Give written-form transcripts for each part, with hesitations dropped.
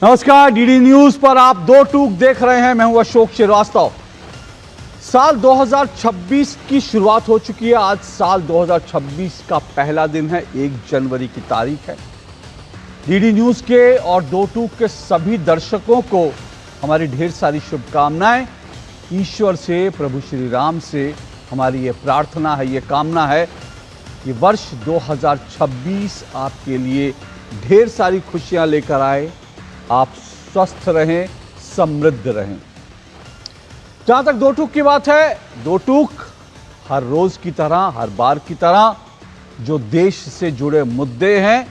नमस्कार, DD news पर आप दो टूक देख रहे हैं। मैं हूं अशोक श्रीवास्तव। साल 2026 की शुरुआत हो चुकी है। आज साल 2026 का पहला दिन है, 1 जनवरी की तारीख है। डीडी न्यूज के और दो टूक के सभी दर्शकों को हमारी ढेर सारी शुभकामनाएं। ईश्वर से, प्रभु श्री राम से हमारी ये प्रार्थना है, ये कामना है कि वर्ष 2026 आपके लिए ढेर सारी खुशियां लेकर आए, आप स्वस्थ रहें, समृद्ध रहें। जहां तक दो टूक की बात है, दो टूक हर रोज की तरह, हर बार की तरह जो देश से जुड़े मुद्दे हैं,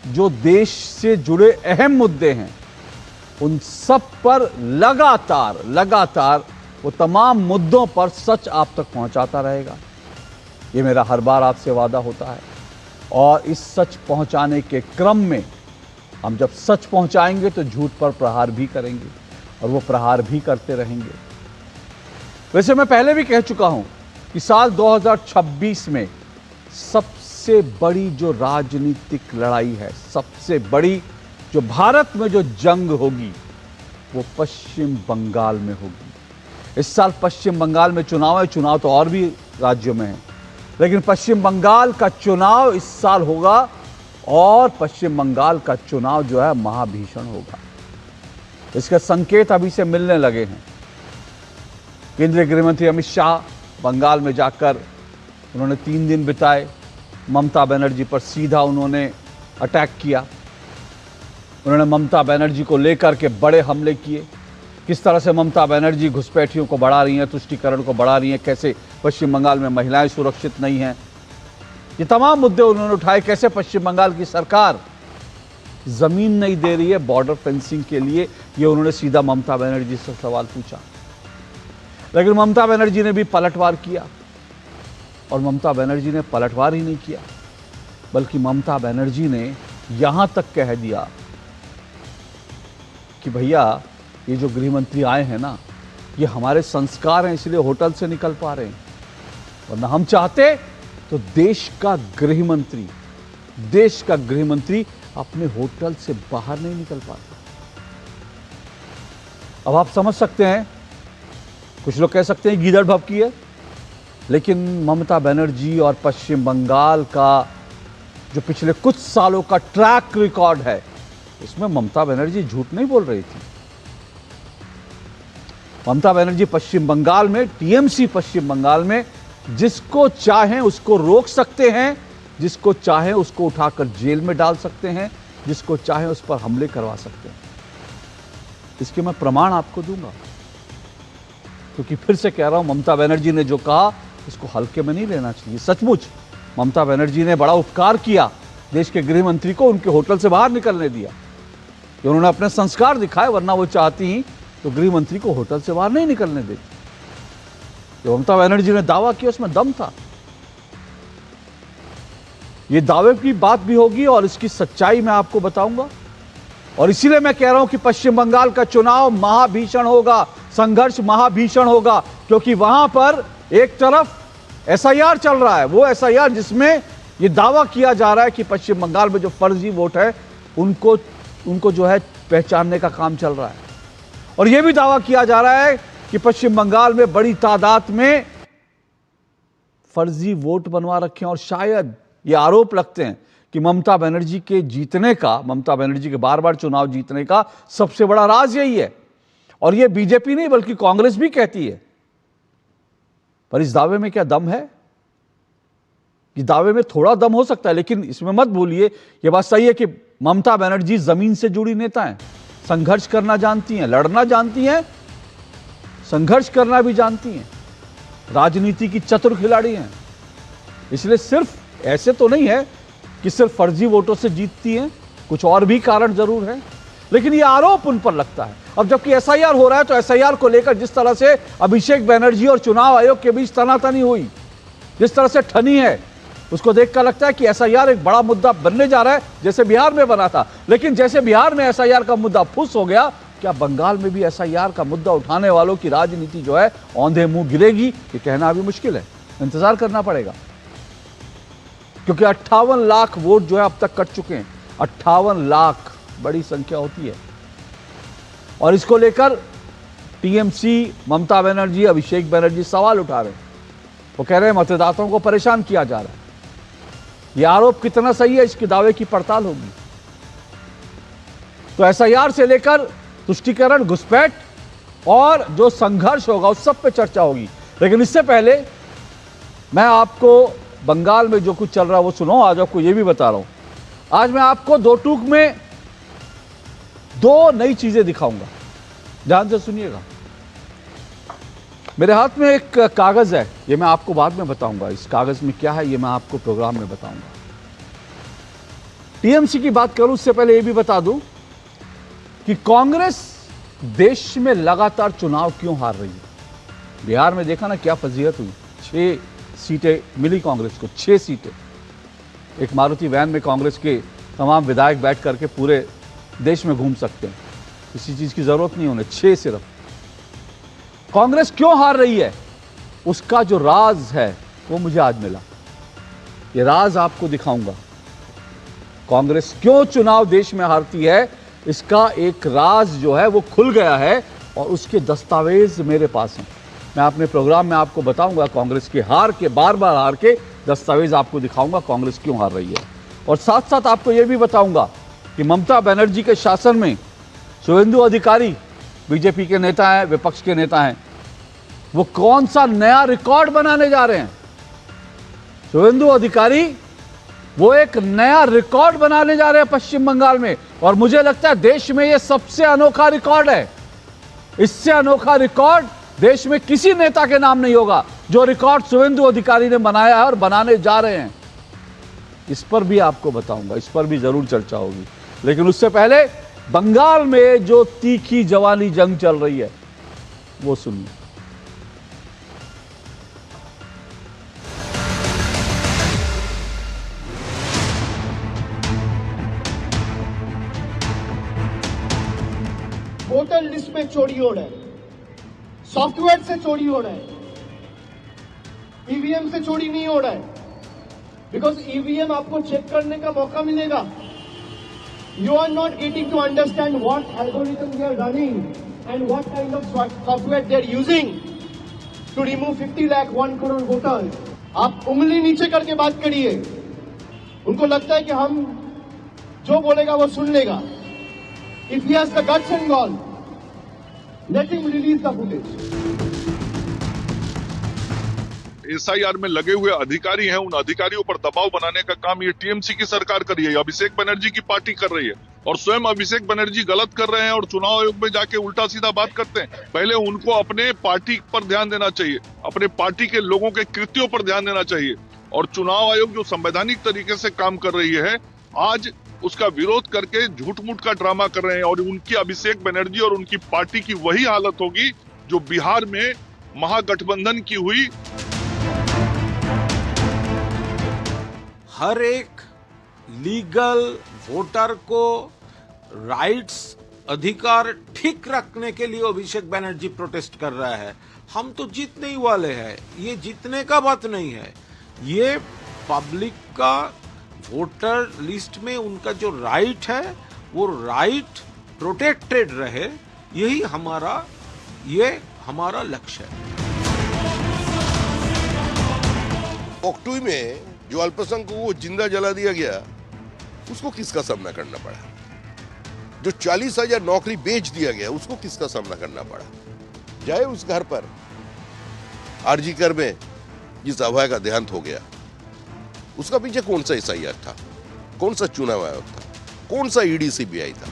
जो देश से जुड़े अहम मुद्दे हैं, उन सब पर लगातार वो तमाम मुद्दों पर सच आप तक पहुंचाता रहेगा। ये मेरा हर बार आपसे वादा होता है। और इस सच पहुंचाने के क्रम में हम जब सच पहुंचाएंगे तो झूठ पर प्रहार भी करेंगे और वो प्रहार भी करते रहेंगे। वैसे मैं पहले भी कह चुका हूं कि साल 2026 में सबसे बड़ी जो राजनीतिक लड़ाई है, सबसे बड़ी जो भारत में जो जंग होगी, वो पश्चिम बंगाल में होगी। इस साल पश्चिम बंगाल में चुनाव है। चुनाव तो और भी राज्यों में है, लेकिन पश्चिम बंगाल का चुनाव इस साल होगा और पश्चिम बंगाल का चुनाव जो है महाभीषण होगा। इसके संकेत अभी से मिलने लगे हैं। केंद्रीय गृह मंत्री अमित शाह बंगाल में जाकर उन्होंने 3 दिन बिताए। ममता बनर्जी पर सीधा उन्होंने अटैक किया। उन्होंने ममता बनर्जी को लेकर के बड़े हमले किए। किस तरह से ममता बनर्जी घुसपैठियों को बढ़ा रही हैं, तुष्टीकरण को बढ़ा रही हैं, कैसे पश्चिम बंगाल में महिलाएं सुरक्षित नहीं हैं, ये तमाम मुद्दे उन्होंने उठाए। कैसे पश्चिम बंगाल की सरकार जमीन नहीं दे रही है बॉर्डर फेंसिंग के लिए, ये उन्होंने सीधा ममता बनर्जी से सवाल पूछा। लेकिन ममता बनर्जी ने भी पलटवार किया। और ममता बनर्जी ने पलटवार ही नहीं किया, बल्कि ममता बनर्जी ने यहां तक कह दिया कि भैया ये जो गृह मंत्री आए हैं ना, ये हमारे संस्कार हैं, इसलिए होटल से निकल पा रहे हैं, वरना हम चाहते तो देश का गृह मंत्री अपने होटल से बाहर नहीं निकल पाता। अब आप समझ सकते हैं, कुछ लोग कह सकते हैं गीदड़ भभकी है, लेकिन ममता बनर्जी और पश्चिम बंगाल का जो पिछले कुछ सालों का ट्रैक रिकॉर्ड है, इसमें ममता बनर्जी झूठ नहीं बोल रही थी। ममता बनर्जी पश्चिम बंगाल में, टीएमसी पश्चिम बंगाल में जिसको चाहें उसको रोक सकते हैं, जिसको चाहें उसको उठाकर जेल में डाल सकते हैं, जिसको चाहें उस पर हमले करवा सकते हैं। इसके मैं प्रमाण आपको दूंगा, क्योंकि फिर से कह रहा हूं, ममता बनर्जी ने जो कहा इसको हल्के में नहीं लेना चाहिए। सचमुच ममता बनर्जी ने बड़ा उपकार किया देश के गृह मंत्री को, उनके होटल से बाहर निकलने दिया। उन्होंने अपने संस्कार दिखाए, वरना वो चाहती ही तो गृह मंत्री को होटल से बाहर नहीं निकलने देती। जो ममता बनर्जी ने दावा किया उसमें दम था। यह दावे की बात भी होगी और इसकी सच्चाई मैं आपको बताऊंगा। और इसीलिए मैं कह रहा हूं कि पश्चिम बंगाल का चुनाव महाभीषण होगा, संघर्ष महाभीषण होगा, क्योंकि वहां पर एक तरफ एसआईआर चल रहा है, वो एसआईआर जिसमें यह दावा किया जा रहा है कि पश्चिम बंगाल में जो फर्जी वोट है उनको जो है पहचानने का काम चल रहा है। और यह भी दावा किया जा रहा है कि पश्चिम बंगाल में बड़ी तादाद में फर्जी वोट बनवा रखे हैं। और शायद ये आरोप लगते हैं कि ममता बनर्जी के जीतने का, ममता बनर्जी के बार बार चुनाव जीतने का सबसे बड़ा राज यही है। और ये बीजेपी नहीं बल्कि कांग्रेस भी कहती है। पर इस दावे में क्या दम है? इस दावे में थोड़ा दम हो सकता है, लेकिन इसमें मत भूलिए, यह बात सही है कि ममता बनर्जी जमीन से जुड़ी नेता हैं, संघर्ष करना जानती हैं, लड़ना जानती हैं, संघर्ष करना भी जानती हैं, राजनीति की चतुर खिलाड़ी हैं। इसलिए सिर्फ ऐसे तो नहीं है कि सिर्फ फर्जी वोटों से जीतती हैं, कुछ और भी कारण जरूर है, लेकिन यह आरोप उन पर लगता है। अब जबकि एसआईआर हो रहा है, तो एसआईआर को लेकर जिस तरह से अभिषेक बनर्जी और चुनाव आयोग के बीच तनातनी हुई, जिस तरह से ठनी है, उसको देखकर लगता है कि एसआईआर एक बड़ा मुद्दा बनने जा रहा है, जैसे बिहार में बना था। लेकिन जैसे बिहार में एसआईआर का मुद्दा फुस हो गया, क्या बंगाल में भी एसआईआर का मुद्दा उठाने वालों की राजनीति जो है औंधे मुंह गिरेगी? ये कहना अभी मुश्किल है, इंतजार करना पड़ेगा। क्योंकि 58 लाख वोट जो है अब तक कट चुके हैं। 58 लाख बड़ी संख्या होती है। और इसको लेकर टीएमसी, ममता बनर्जी, अभिषेक बनर्जी सवाल उठा रहे हैं। वो कह रहे हैं मतदाताओं को परेशान किया जा रहा है। यह आरोप कितना सही है, इसके दावे की पड़ताल होगी। तो एसआईआर से लेकर तुष्टीकरण, घुसपैठ और जो संघर्ष होगा उस सब पे चर्चा होगी। लेकिन इससे पहले मैं आपको बंगाल में जो कुछ चल रहा है वो सुनो। आज आपको ये भी बता रहा हूं। आज मैं आपको दो टूक में दो नई चीजें दिखाऊंगा, ध्यान से सुनिएगा। मेरे हाथ में एक कागज है, ये मैं आपको बाद में बताऊंगा इस कागज में क्या है, ये मैं आपको प्रोग्राम में बताऊंगा। टीएमसी की बात करूं उससे पहले ये भी बता दूं कि कांग्रेस देश में लगातार चुनाव क्यों हार रही है। बिहार में देखा ना क्या फजीहत हुई, 6 सीटें मिली कांग्रेस को, 6 सीटें। एक मारुति वैन में कांग्रेस के तमाम विधायक बैठ करके पूरे देश में घूम सकते हैं, किसी चीज की जरूरत नहीं उन्हें, 6 सिर्फ। कांग्रेस क्यों हार रही है, उसका जो राज है वो मुझे आज मिला। ये राज आपको दिखाऊंगा। कांग्रेस क्यों चुनाव देश में हारती है, इसका एक राज जो है वो खुल गया है और उसके दस्तावेज मेरे पास हैं। मैं अपने प्रोग्राम में आपको बताऊंगा कांग्रेस के हार के, बार बार हार के दस्तावेज आपको दिखाऊंगा कांग्रेस क्यों हार रही है। और साथ साथ आपको यह भी बताऊंगा कि ममता बनर्जी के शासन में शुभेंदु अधिकारी, बीजेपी के नेता हैं, विपक्ष के नेता हैं, वो कौन सा नया रिकॉर्ड बनाने जा रहे हैं। शुभेंदु अधिकारी वो एक नया रिकॉर्ड बनाने जा रहे हैं पश्चिम बंगाल में, और मुझे लगता है देश में ये सबसे अनोखा रिकॉर्ड है। इससे अनोखा रिकॉर्ड देश में किसी नेता के नाम नहीं होगा, जो रिकॉर्ड शुभेंदु अधिकारी ने बनाया है और बनाने जा रहे हैं। इस पर भी आपको बताऊंगा, इस पर भी जरूर चर्चा होगी। लेकिन उससे पहले बंगाल में जो तीखी जवानी जंग चल रही है वो सुनिए। वोटर लिस्ट में चोरी हो रहा है, सॉफ्टवेयर से चोरी हो रहा है, ईवीएम से चोरी नहीं हो रहा है। बिकॉज ईवीएम आपको चेक करने का मौका मिलेगा। You are not getting to understand what algorithm they are running and what kind of software they are using to remove 50 lakh 1 crore voters. आप उंगली नीचे करके बात करिए। उनको लगता है कि हम जो बोलेगा वो सुन लेगा। If he has the guts and gall, let him release the footage. SIR में लगे हुए अधिकारी हैं, उन अधिकारियों पर दबाव बनाने का काम ये टीएमसी की सरकार कर रही है, अभिषेक बनर्जी की पार्टी कर रही है। और स्वयं अभिषेक बनर्जी गलत कर रहे हैं और चुनाव आयोग में जाके उल्टा सीधा बात करते हैं। पहले उनको अपने पार्टी पर ध्यान देना चाहिए, अपने पार्टी के लोगों के कृत्यों पर ध्यान देना चाहिए। और चुनाव आयोग जो संवैधानिक तरीके से काम कर रही है, आज उसका विरोध करके झूठ मूठ का ड्रामा कर रहे हैं। और उनकी अभिषेक बनर्जी और उनकी पार्टी की वही हालत होगी जो बिहार में महागठबंधन की हुई। हर एक लीगल वोटर को राइट्स, अधिकार ठीक रखने के लिए अभिषेक बनर्जी प्रोटेस्ट कर रहा है। हम तो जीतने ही वाले हैं, ये जीतने का बात नहीं है, ये पब्लिक का वोटर लिस्ट में उनका जो राइट है वो राइट प्रोटेक्टेड रहे, यही हमारा लक्ष्य है। ओक्टुई में जो अल्पसंख्यक को वो जिंदा जला दिया गया, उसको किसका सामना करना पड़ा? जो 40,000 नौकरी बेच दिया गया, उसको किसका सामना करना पड़ा? जाए उस घर पर आरजी कर में जिस अभय का देहांत हो गया, उसका पीछे कौन सा एसआईआर था, कौन सा चुनाव आयोग था, कौन सा ईडी सीबीआई था?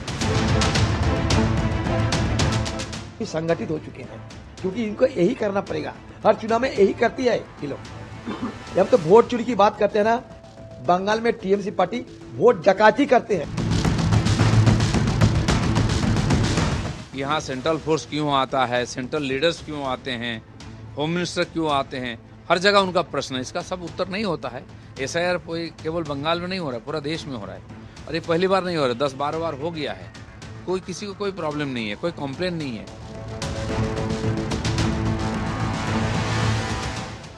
संगठित हो चुके हैं, क्योंकि इनको यही करना पड़ेगा। हर चुनाव में यही करती है ये लोग। जब तो वोट चोरी की बात करते हैं ना, बंगाल में टीएमसी पार्टी वोट डकैती करते हैं। यहाँ सेंट्रल फोर्स क्यों आता है, सेंट्रल लीडर्स क्यों आते हैं, होम मिनिस्टर क्यों आते हैं, हर जगह उनका प्रश्न है। इसका सब उत्तर नहीं होता है। एसआईआर केवल बंगाल में नहीं हो रहा है, पूरा देश में हो रहा है। और ये पहली बार नहीं हो रहा है, 10-12 बार हो गया है। कोई किसी को कोई प्रॉब्लम नहीं है, कोई कंप्लेन नहीं है।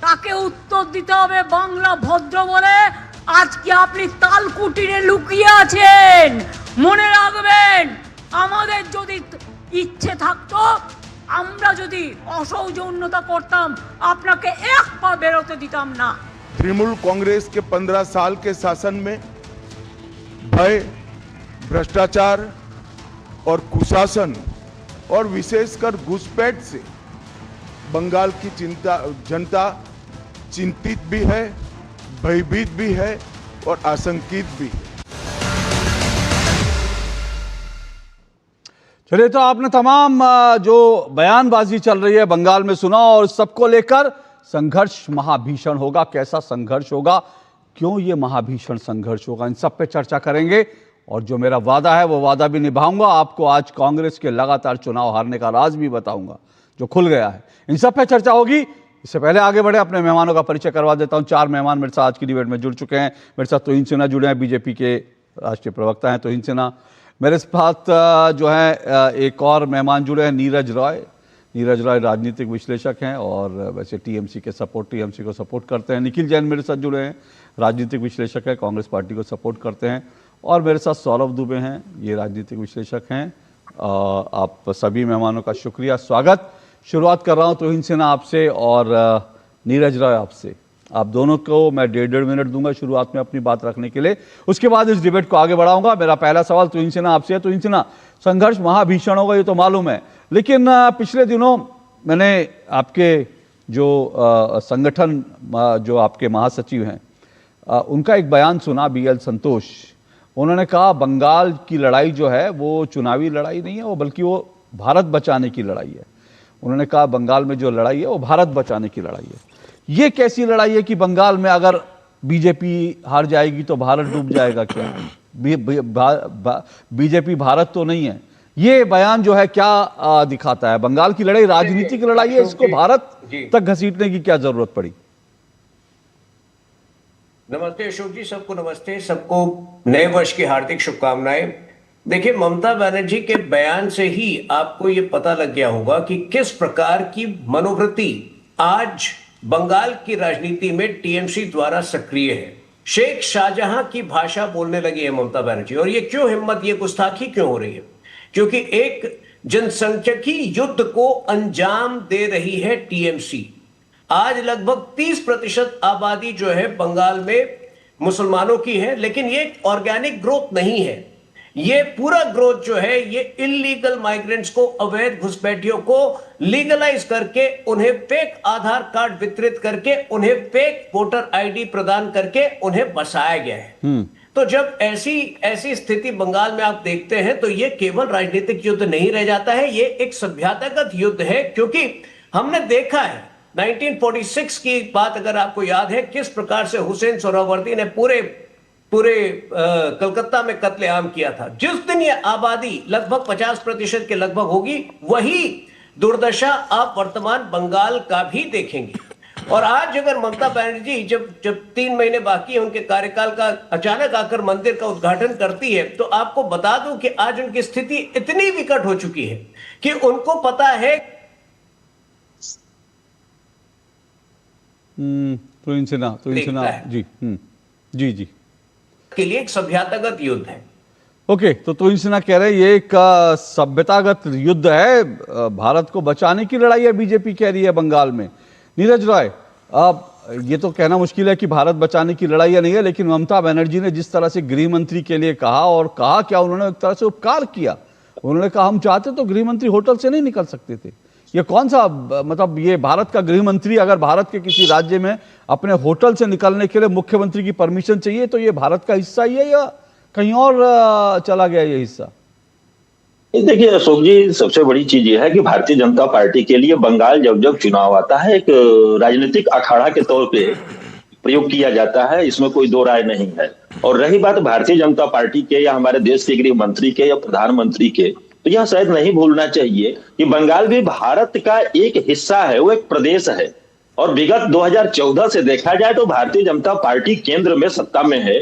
তাকে উত্তর দিতে হবে বাংলা ভদ্র বলে। আজকে আপনি তালকুটিরে লুকিয়ে আছেন, মনে রাখবেন। আমাদের যদি ইচ্ছে থাকতো আমরা যদি অসৌজন্যতা করতাম আপনাকে এক পা বেরোতে দিতাম না। तृणमूल कांग्रेस के 15 साल के शासन में भय, भ्रष्टाचार और कुशासन और विशेषकर घुसपैठ से बंगाल की जनता चिंतित भी है, भयभीत भी है और आशंकित भी है। चलिए, तो आपने तमाम जो बयानबाजी चल रही है बंगाल में सुना और सबको लेकर संघर्ष महाभीषण होगा। कैसा संघर्ष होगा, क्यों ये महाभीषण संघर्ष होगा, इन सब पे चर्चा करेंगे। और जो मेरा वादा है वो वादा भी निभाऊंगा। आपको आज कांग्रेस के लगातार चुनाव हारने का राज भी बताऊंगा जो खुल गया है। इन सब पे चर्चा होगी। इससे पहले आगे बढ़े, अपने मेहमानों का परिचय करवा देता हूं। 4 मेहमान मेरे साथ आज की डिबेट में जुड़ चुके हैं। मेरे साथ तुहिन सिन्हा जुड़े हैं, बीजेपी के राष्ट्रीय प्रवक्ता हैं तुहिन सिन्हा। मेरे साथ जो है एक और मेहमान जुड़े हैं, नीरज रॉय। नीरज रॉय राजनीतिक विश्लेषक हैं और वैसे टीएमसी को सपोर्ट करते हैं। निखिल जैन मेरे साथ जुड़े हैं, राजनीतिक विश्लेषक है, कांग्रेस पार्टी को सपोर्ट करते हैं। और मेरे साथ सौरभ दुबे हैं, ये राजनीतिक विश्लेषक हैं। आप सभी मेहमानों का शुक्रिया, स्वागत। शुरुआत कर रहा हूँ तुहिन सिन्हा आपसे और नीरज रॉय आपसे। आप दोनों को मैं 1.5 मिनट दूंगा शुरुआत में अपनी बात रखने के लिए, उसके बाद इस डिबेट को आगे बढ़ाऊंगा। मेरा पहला सवाल तुहिन सिन्हा आपसे है। तुहिन सिन्हा, संघर्ष महाभीषण होगा ये तो मालूम है, लेकिन पिछले दिनों मैंने आपके जो संगठन जो आपके महासचिव हैं उनका एक बयान सुना, BL संतोष। उन्होंने कहा बंगाल की लड़ाई जो है वो चुनावी लड़ाई नहीं है, वो बल्कि वो भारत बचाने की लड़ाई है। उन्होंने कहा बंगाल में जो लड़ाई है वो भारत बचाने की लड़ाई है। ये कैसी लड़ाई है कि बंगाल में अगर बीजेपी हार जाएगी तो भारत डूब जाएगा? क्या बीजेपी भारत तो नहीं है। ये बयान जो है क्या दिखाता है? बंगाल की लड़ाई राजनीतिक लड़ाई है, इसको भारत तक घसीटने की क्या जरूरत पड़ी? नमस्ते अशोक जी, सबको नमस्ते, सबको नए वर्ष की हार्दिक शुभकामनाएं। देखिए, ममता बनर्जी के बयान से ही आपको ये पता लग गया होगा कि किस प्रकार की मनोवृत्ति आज बंगाल की राजनीति में टीएमसी द्वारा सक्रिय है। शेख शाहजहां की भाषा बोलने लगी है ममता बनर्जी। और ये क्यों हिम्मत, ये गुस्ताखी क्यों हो रही है? क्योंकि एक जनसंख्यिकी युद्ध को अंजाम दे रही है टीएमसी। आज लगभग 30% आबादी जो है बंगाल में मुसलमानों की है, लेकिन ये ऑर्गेनिक ग्रोथ नहीं है। ये पूरा ग्रोथ जो है ये इलीगल माइग्रेंट्स को, अवैध घुसपैठियों को लीगलाइज करके, उन्हें फेक आधार कार्ड वितरित करके, उन्हें फेक वोटर आईडी प्रदान करके उन्हें बसाया गया है। तो जब ऐसी स्थिति बंगाल में आप देखते हैं तो ये केवल राजनीतिक युद्ध नहीं रह जाता है, ये एक सभ्यतागत युद्ध है। क्योंकि हमने देखा है 1946 की बात अगर आपको याद है, किस प्रकार से हुसैन सोहरावर्दी ने पूरे कलकत्ता में कत्लेआम किया था। जिस दिन ये आबादी लगभग 50% के लगभग होगी, वही दुर्दशा आप वर्तमान बंगाल का भी देखेंगे। और आज अगर ममता बनर्जी जब 3 महीने बाकी है उनके कार्यकाल का, अचानक आकर मंदिर का उद्घाटन करती है, तो आपको बता दूं कि आज उनकी स्थिति इतनी विकट हो चुकी है कि उनको पता है। तुहिन सिन्हा जी के लिए एक सभ्यतागत युद्ध है। ओके, तो तुहिन सिन्हा कह रहे हैं ये एक सभ्यतागत युद्ध है, भारत को बचाने की लड़ाई है, बीजेपी कह रही है बंगाल में। नीरज रॉय, अब ये तो कहना मुश्किल है कि भारत बचाने की लड़ाई नहीं है, लेकिन ममता बनर्जी ने जिस तरह से गृह मंत्री के लिए कहा, और कहा क्या उन्होंने, एक तरह से उपकार किया। उन्होंने कहा हम चाहते तो गृह मंत्री होटल से नहीं निकल सकते थे। ये कौन सा, मतलब ये भारत का गृह मंत्री अगर भारत के किसी राज्य में अपने होटल से निकलने के लिए मुख्यमंत्री की परमिशन चाहिए तो ये भारत का हिस्सा ही है या कहीं और चला गया ये हिस्सा? देखिए अशोक जी, सबसे बड़ी चीज ये है कि भारतीय जनता पार्टी के लिए बंगाल जब जब चुनाव आता है एक राजनीतिक अखाड़ा के तौर पे प्रयोग किया जाता है, इसमें कोई दो राय नहीं है। और रही बात भारतीय जनता पार्टी के या हमारे देश के गृह मंत्री के या प्रधानमंत्री के, तो यह शायद नहीं भूलना चाहिए कि बंगाल भी भारत का एक हिस्सा है, वो एक प्रदेश है। और विगत 2014 से देखा जाए तो भारतीय जनता पार्टी केंद्र में सत्ता में है।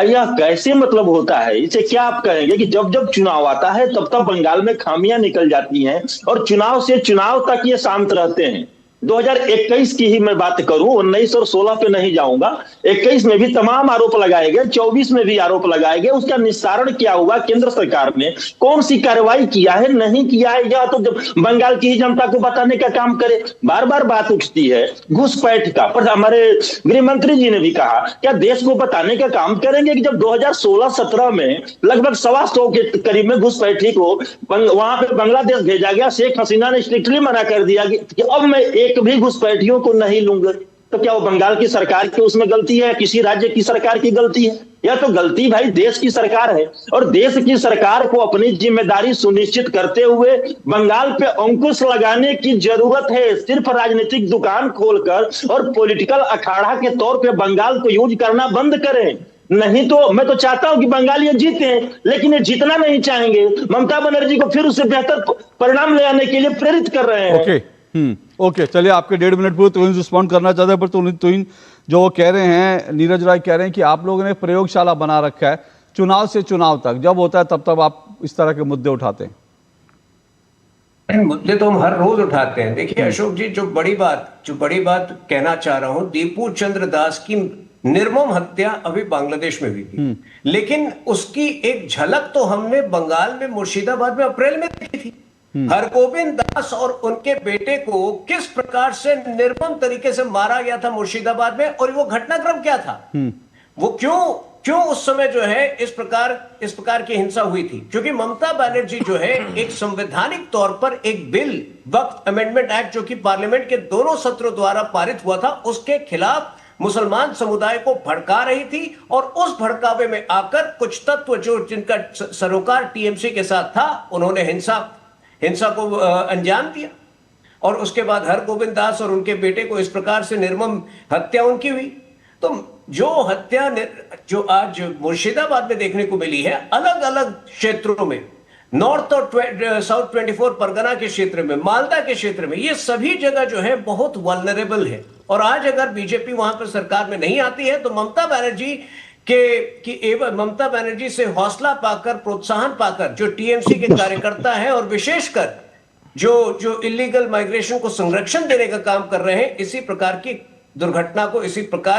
यह कैसे मतलब होता है, इसे क्या आप कहेंगे कि जब जब चुनाव आता है तब तब बंगाल में खामियां निकल जाती हैं और चुनाव से चुनाव तक ये शांत रहते हैं? 2021 की ही मैं बात करूं, 19 और 16 पे नहीं जाऊंगा, 21 में भी तमाम आरोप लगाए गए, 24 में भी आरोप लगाए गए। उसका निस्तारण क्या हुआ? केंद्र सरकार ने कौन सी कार्रवाई किया है, नहीं किया है, या तो जब बंगाल की ही जनता को बताने का काम करे। बार बार बात उठती है घुसपैठ का, पर हमारे गृह मंत्री जी ने भी कहा क्या देश को बताने का काम करेंगे कि जब 2016-17 में लगभग 125 के करीब में घुसपैठी को वहां पे बांग्लादेश भेजा गया, शेख हसीना ने स्ट्रिक्टली मना कर दिया कि अब मैं एक भी घुसपैठियों को नहीं लूंगा। तो क्या वो बंगाल की सरकार की उसमें गलती है, किसी राज्य की सरकार की गलती है? या तो गलती भाई देश की सरकार है, और देश की सरकार को अपनी जिम्मेदारी सुनिश्चित करते हुए बंगाल पे अंकुश लगाने की जरूरत है। सिर्फ राजनीतिक दुकान खोलकर और पॉलिटिकल अखाड़ा के तौर पे बंगाल को यूज करना बंद करें। नहीं तो मैं तो चाहता हूं कि बंगाल ये जीते, लेकिन ये जीतना नहीं चाहेंगे। ममता बनर्जी को फिर उससे बेहतर परिणाम ले आने के लिए प्रेरित कर रहे हैं। ओके, चलिए आपके 1.5 मिनट पूरे तुहिन रिस्पॉन्ड करना चाहते हैं, पर तुहिन जो वो कह रहे हैं, नीरज राय कह रहे हैं कि आप लोगों ने प्रयोगशाला बना रखा है, चुनाव से चुनाव तक जब होता है तब आप इस तरह के मुद्दे उठाते हैं। मुद्दे तो हम हर रोज उठाते हैं। देखिए अशोक जी, जो बड़ी बात कहना चाह रहा हूं, दीपू चंद्र दास की निर्मम हत्या अभी बांग्लादेश में हुई थी, लेकिन उसकी एक झलक तो हमने बंगाल में मुर्शिदाबाद में अप्रैल में देखी थी। हरगोविंद दास और उनके बेटे को किस प्रकार से निर्मम तरीके से मारा गया था मुर्शिदाबाद में, और वो घटनाक्रम क्या था, वो क्यों उस समय जो है इस प्रकार की हिंसा हुई थी? क्योंकि ममता बनर्जी जो है एक संवैधानिक तौर पर एक बिल, वक्फ अमेंडमेंट एक्ट, जो कि पार्लियामेंट के दोनों सत्रों द्वारा पारित हुआ था, उसके खिलाफ मुसलमान समुदाय को भड़का रही थी, और उस भड़कावे में आकर कुछ तत्व जिनका सरोकार टीएमसी के साथ था, उन्होंने हिंसा को अंजाम दिया। और उसके बाद हरगोविंद दास और उनके बेटे को इस प्रकार से निर्मम हत्या उनकी हुई। तो जो हत्या जो आज मुर्शिदाबाद में देखने को मिली है, अलग अलग क्षेत्रों में, नॉर्थ और साउथ 24 परगना के क्षेत्र में, मालदा के क्षेत्र में, ये सभी जगह जो है बहुत वल्नरेबल है। और आज अगर बीजेपी वहां पर सरकार में नहीं आती है, तो ममता बनर्जी से हौसला पाकर, प्रोत्साहन पाकर जो टीएमसी के कार्यकर्ता हैं, और विशेषकर जो इलीगल माइग्रेशन को संरक्षण देने का काम कर रहे हैं, इसी प्रकार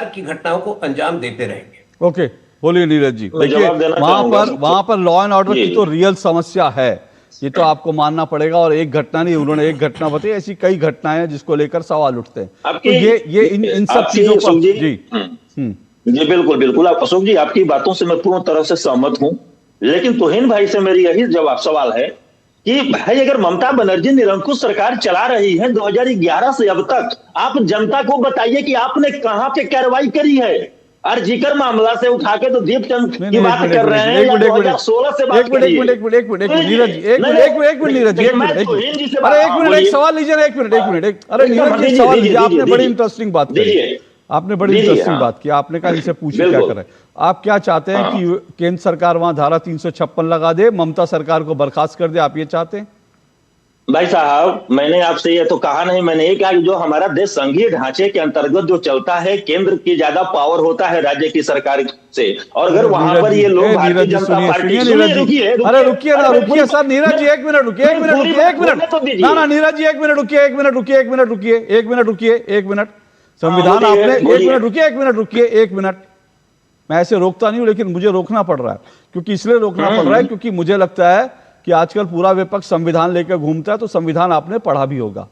की घटनाओं को अंजाम देते रहेंगे। ओके, बोलिए नीरज जी। देखिए वहां पर लॉ एंड ऑर्डर की तो रियल समस्या है, ये तो आपको मानना पड़ेगा। और एक घटना नहीं, उन्होंने एक घटना बताई, ऐसी कई घटनाएं हैं जिसको लेकर सवाल उठते हैं। तो ये इन सब चीजों पर जी बिल्कुल अशोक जी, आपकी बातों से मैं पूर्ण तरह से सहमत हूं, लेकिन तुहिन भाई से मेरी यही सवाल है कि भाई अगर ममता बनर्जी निरंकुश सरकार चला रही है 2011 से अब तक, आप जनता को बताइए कि आपने कहां पे कार्रवाई करी है। अर्जीकर मामला से उठा के तो दीपचंद की बात कर रहे हैं, 2016 से बात कर रही है। एक मिनट नीरज जी, एक सवाल लीजिए ना, एक मिनट। अरे नीरज जी सवाल लीजिए, आपने बड़ी इंटरेस्टिंग बात करी, आपने बड़ी इंटरेस्टिंग बात की। आपने कहा इनसे पूछिए क्या करें। आप क्या चाहते हैं कि केंद्र सरकार वहां धारा 356 लगा दे, ममता सरकार को बर्खास्त कर दे, आप ये चाहते हैं? भाई साहब, मैंने आपसे ये तो कहा नहीं, मैंने ये कहा कि जो हमारा देश संघीय ढांचे के अंतर्गत जो चलता है, केंद्र की ज्यादा पावर होता है राज्य की सरकार से, और अगर वहां पर ये लोग भारतीय जनता पार्टी, अरे रुकिए सर, नीरज जी एक मिनट रुकिए, ना नीरज जी एक मिनट रुकिए। संविधान आपने एक मिनट, मैं ऐसे रोकता नहीं हूं, लेकिन मुझे रोकना पड़ रहा है। क्योंकि इसलिए रोकना पड़ रहा है क्योंकि मुझे लगता है कि आजकल पूरा विपक्ष संविधान लेकर घूमता है, तो संविधान आपने पढ़ा भी होगा,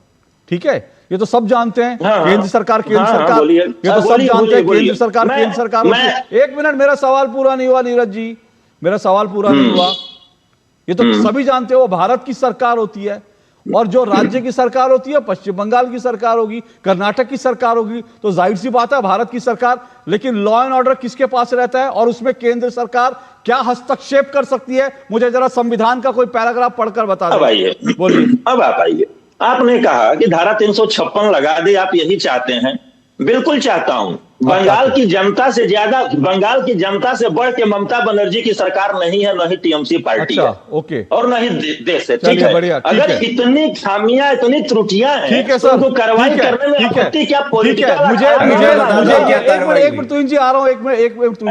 ठीक है? ये तो सब जानते हैं। केंद्र सरकार ये तो सब जानते हैं, केंद्र सरकार एक मिनट, मेरा सवाल पूरा नहीं हुआ नीरज जी, मेरा सवाल पूरा नहीं हुआ। ये तो सभी जानते हो, भारत की सरकार होती है, और जो राज्य की सरकार होती है, पश्चिम बंगाल की सरकार होगी, कर्नाटक की सरकार होगी, तो जाहिर सी बात है भारत की सरकार। लेकिन लॉ एंड ऑर्डर किसके पास रहता है, और उसमें केंद्र सरकार क्या हस्तक्षेप कर सकती है? मुझे जरा संविधान का कोई पैराग्राफ पढ़कर बता दीजिए। बोलिए। अब आप आइए, आपने कहा कि धारा 356 लगा दे, आप यही चाहते हैं? बिल्कुल चाहता हूं। बंगाल की जनता से बढ़ के ममता बनर्जी की सरकार नहीं है, न ही टीएमसी पार्टी है, ओके, और न ही देश है, ठीक है? अगर इतनी खामियां, इतनी त्रुटियां हैं, ठीक है सर, तो कार्रवाई करने में आपत्ति क्या? पॉलिटिकल मुझे एक मिनट तुहिन जी आ रहा हूं, एक मिनट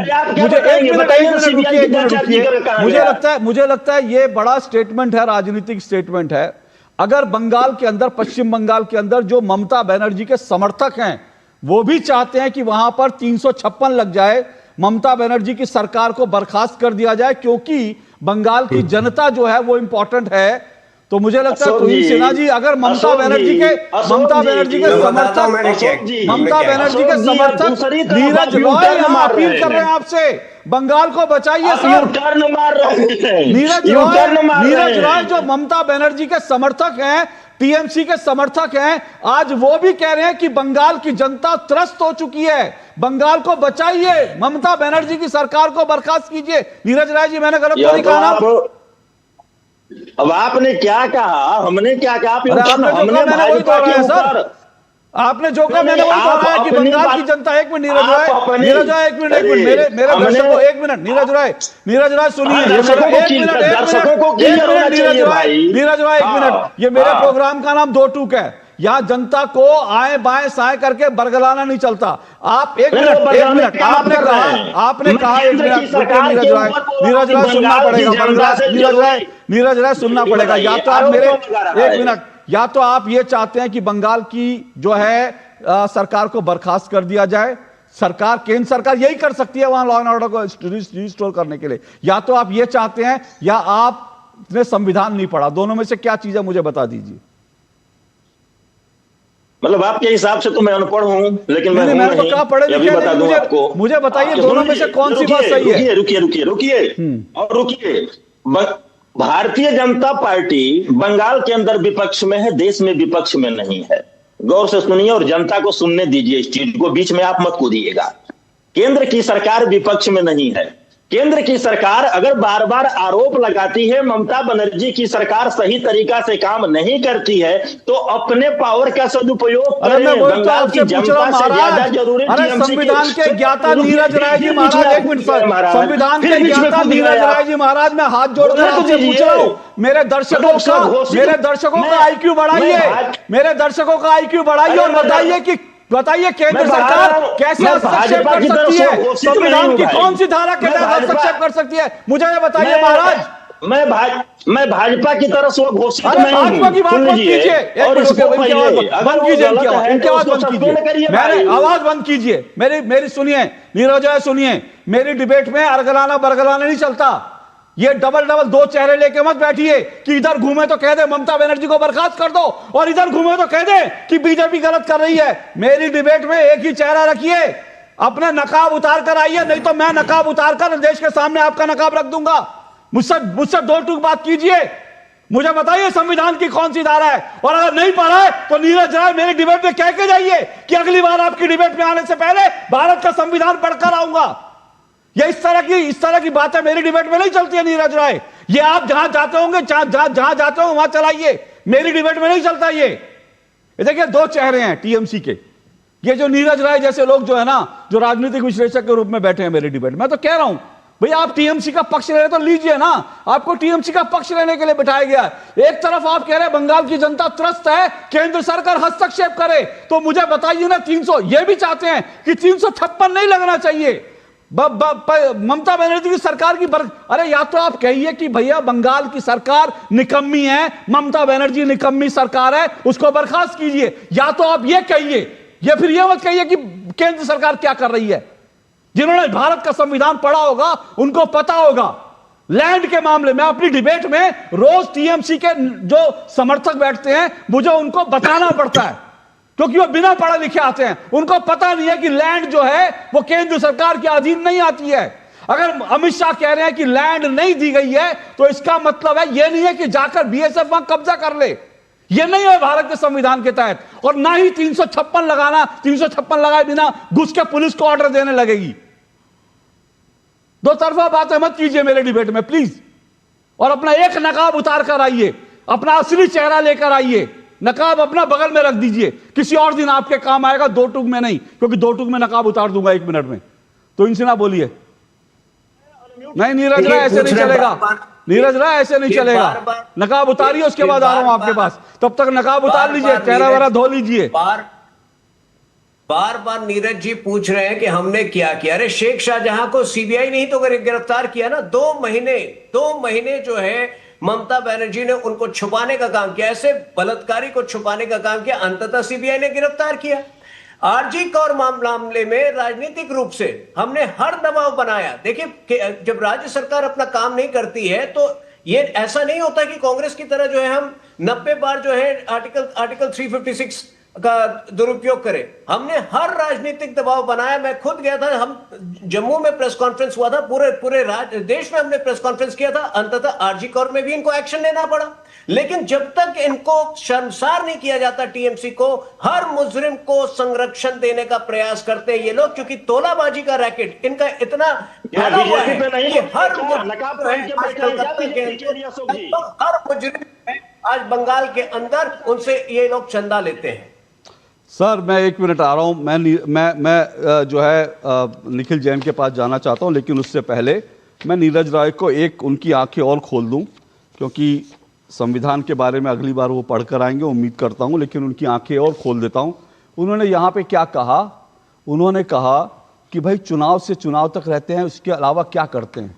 मुझे लगता है ये बड़ा स्टेटमेंट है, राजनीतिक स्टेटमेंट है। अगर बंगाल के अंदर, पश्चिम बंगाल के अंदर जो ममता बनर्जी के समर्थक हैं वो भी चाहते हैं कि वहां पर 356 लग जाए, ममता बनर्जी की सरकार को बर्खास्त कर दिया जाए, क्योंकि बंगाल की जनता जो है वो इंपॉर्टेंट है, तो मुझे लगता है तुहिन सिन्हा जी अगर ममता बनर्जी के समर्थक नीरज रॉय यहां अपील कर रहे हैं आपसे, बंगाल को बचाइए सर। नीरज रॉय जो ममता बनर्जी के समर्थक हैं, टीएमसी के समर्थक हैं, आज वो भी कह रहे हैं कि बंगाल की जनता त्रस्त हो चुकी है, बंगाल को बचाइए, ममता बनर्जी की सरकार को बर्खास्त कीजिए। नीरज राय जी, मैंने गलत तो नहीं कहा ना? अब आपने क्या कहा, हमने क्या कहा? आपने जो कहा मैंने वही दोहराया कि बंगाल की जनता। एक मिनट नीरज राय, एक मिनट मेरे दर्शकों, एक मिनट नीरज राय सुनिए, नीरज राय एक मिनट, ये मेरे प्रोग्राम का नाम 2 टूक है, यहां जनता को आए बाएं साए करके बरगलाना नहीं चलता। आप एक मिनट आपने कहा एक मिनट, नीरज राय सुनना पड़ेगा, नीरज राय सुनना पड़ेगा। या तो आप मेरे एक मिनट, या तो आप ये चाहते हैं कि बंगाल की जो है सरकार को बर्खास्त कर दिया जाए, सरकार, केंद्र सरकार यही कर सकती है वहां लॉ एंड ऑर्डर को रिस्टोर करने के लिए, या तो आप ये चाहते हैं या आपने संविधान नहीं पढ़ा, दोनों में से क्या चीज है मुझे बता दीजिए। मतलब आपके हिसाब से तो मैं अनपढ़ हूं, लेकिन मैंने तो कहा पढ़े लिखे, बता दूं आपको, मुझे बताइए दोनों में से कौन सी बात सही है। रुकिए। भारतीय जनता पार्टी बंगाल के अंदर विपक्ष में है, देश में विपक्ष में नहीं है। गौर से सुनिए और जनता को सुनने दीजिए, इस चीज को बीच में आप मत कूदिएगा। केंद्र की सरकार विपक्ष में नहीं है। केंद्र की सरकार अगर बार बार आरोप लगाती है ममता बनर्जी की सरकार सही तरीका से काम नहीं करती है, तो अपने पावर का सदुपयोग करें। बंगाल की जनता से ज्यादा जरूरी संविधान के ज्ञाता नीरज राय जी महाराज, एक मिनट, संविधान के ज्ञाता नीरज राय जी महाराज, मैं हाथ जोड़कर आपसे पूछ रहा हूं, मेरे दर्शकों का आईक्यू बढ़ाइए, मेरे दर्शकों का आईक्यू बढ़ाइए और बताइए केंद्र सरकार कैसे हस्तक्षेप कर सकती है, संविधान की कौन सी धारा के तहत हस्तक्षेप कर सकती है, मुझे ये बताइए महाराज। मैं भाजपा की तरफ से घोषित भाजपा की बात बंद कीजिए, और इसको बंद कीजिए, इनकी आवाज बंद कीजिए, मेरी आवाज बंद कीजिए, मेरी सुनिए नीरज राय, सुनिए, मेरी डिबेट में अरगलाना बरगलाना नहीं चलता। ये डबल 2 चेहरे लेके मत बैठिए कि इधर घूमे तो कह दे ममता बनर्जी को बर्खास्त कर दो और इधर घूमे तो कह दे कि बीजेपी गलत कर रही है। मेरी डिबेट में एक ही चेहरा रखिए, अपना नकाब उतार कर आइए, नहीं तो मैं नकाब उतार कर देश के सामने आपका नकाब रख दूंगा। मुझसे 2 टूक बात कीजिए, मुझे बताइए संविधान की कौन सी धारा है, और अगर नहीं पढ़ा है तो नीरज राय मेरी डिबेट में कह के जाइए कि अगली बार आपकी डिबेट में आने से पहले भारत का संविधान पढ़कर आऊंगा। ये इस तरह की बातें मेरी डिबेट में नहीं चलती है नीरज राय, ये आप जहां जाते होंगे, जहां जाते हो वहां चलाइए, मेरी डिबेट में नहीं चलता। ये देखिए 2 चेहरे हैं टीएमसी के, ये जो नीरज राय जैसे लोग जो है ना, जो राजनीतिक विश्लेषक के रूप में बैठे हैं मेरी डिबेट। मैं तो कह रहा हूं भैया आप टीएमसी का पक्ष ले रहे तो लीजिए ना, आपको टीएमसी का पक्ष लेने के लिए बिठाया गया। एक तरफ आप कह रहे हैं बंगाल की जनता त्रस्त है, केंद्र सरकार हस्तक्षेप करे, तो मुझे बताइए ना 300, ये भी चाहते हैं कि 356 नहीं लगना चाहिए ममता बनर्जी की सरकार की अरे या तो आप कहिए कि भैया बंगाल की सरकार निकम्मी है, ममता बनर्जी निकम्मी सरकार है, उसको बर्खास्त कीजिए, या तो आप ये कहिए, या फिर ये मत कहिए कि केंद्र सरकार क्या कर रही है। जिन्होंने भारत का संविधान पढ़ा होगा उनको पता होगा लैंड के मामले में। अपनी डिबेट में रोज टीएमसी के जो समर्थक बैठते हैं, मुझे उनको बताना पड़ता है क्योंकि वो बिना पढ़े लिखे आते हैं, उनको पता नहीं है कि लैंड जो है वो केंद्र सरकार के अधीन नहीं आती है। अगर अमित शाह कह रहे हैं कि लैंड नहीं दी गई है तो इसका मतलब है ये नहीं है कि जाकर बीएसएफ वहां कब्जा कर ले, ये नहीं है भारत के संविधान के तहत, और ना ही 356 लगाना, 356 लगाए बिना घुस के पुलिस को ऑर्डर देने लगेगी। 2 तरफा बातें मत कीजिए मेरे डिबेट में प्लीज, और अपना एक नकाब उतार कर आइए, अपना असली चेहरा लेकर आइए, नकाब अपना बगल में रख दीजिए, किसी और दिन आपके काम आएगा, 2 टूक में नहीं, क्योंकि 2 टूक में नकाब उतार दूंगा 1 मिनट में। तो इनसे ना बोलिए, नहीं नीरज राय ऐसे नहीं चलेगा, नीरज राय ऐसे नहीं चलेगा, नकाब उतारिए उसके बाद आ रहा हूं आपके पास, तब तक नकाब उतार लीजिए, चेहरा वगैरह धो लीजिए। बार बार नीरज जी पूछ रहे हैं कि हमने क्या किया। अरे शेख शाहजहां को सीबीआई नहीं तो गिरफ्तार किया ना, 2 महीने जो है ममता बनर्जी ने उनको छुपाने का काम किया, ऐसे बलात्कारी को छुपाने का काम किया, अंततः सीबीआई ने गिरफ्तार किया। आरजी कौर मामले में राजनीतिक रूप से हमने हर दबाव बनाया। देखिए, जब राज्य सरकार अपना काम नहीं करती है तो ये ऐसा नहीं होता कि कांग्रेस की तरह जो है हम 90 बार जो है आर्टिकल 356 का दुरुपयोग करें। हमने हर राजनीतिक दबाव बनाया। मैं खुद गया था, हम जम्मू में प्रेस कॉन्फ्रेंस हुआ था, पूरे देश में हमने प्रेस कॉन्फ्रेंस किया था। अंततः आरजी कौर में भी इनको एक्शन लेना पड़ा। लेकिन जब तक इनको शर्मसार नहीं किया जाता, टीएमसी को हर मुजरिम को संरक्षण देने का प्रयास करते हैं ये लोग, क्योंकि तोलाबाजी का रैकेट इनका इतना फैला हुआ है कि हर मुजरिम आज बंगाल के अंदर उनसे ये लोग चंदा लेते हैं। सर मैं 1 मिनट आ रहा हूं। मैं जो है निखिल जैन के पास जाना चाहता हूं, लेकिन उससे पहले मैं नीरज राय को एक उनकी आंखें और खोल दूं, क्योंकि संविधान के बारे में अगली बार वो पढ़कर आएंगे, उम्मीद करता हूं, लेकिन उनकी आंखें और खोल देता हूं। उन्होंने यहाँ पे क्या कहा? उन्होंने कहा कि भाई चुनाव से चुनाव तक रहते हैं, उसके अलावा क्या करते हैं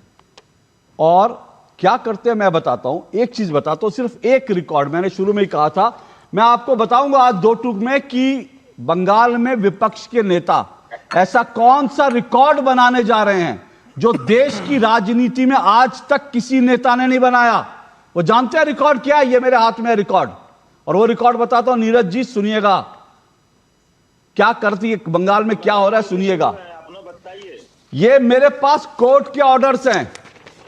और क्या करते हैं मैं बताता हूं। एक चीज बताता हूं, सिर्फ एक रिकॉर्ड मैंने शुरू में ही कहा था, मैं आपको बताऊंगा आज 2 टूक में कि बंगाल में विपक्ष के नेता ऐसा कौन सा रिकॉर्ड बनाने जा रहे हैं जो देश की राजनीति में आज तक किसी नेता ने नहीं बनाया। वो जानते हैं रिकॉर्ड क्या है? ये मेरे हाथ में है रिकॉर्ड, और वो रिकॉर्ड बताता हूं। नीरज जी सुनिएगा, क्या करती है बंगाल में, क्या हो रहा है, सुनिएगा। ये मेरे पास कोर्ट के ऑर्डर्स हैं,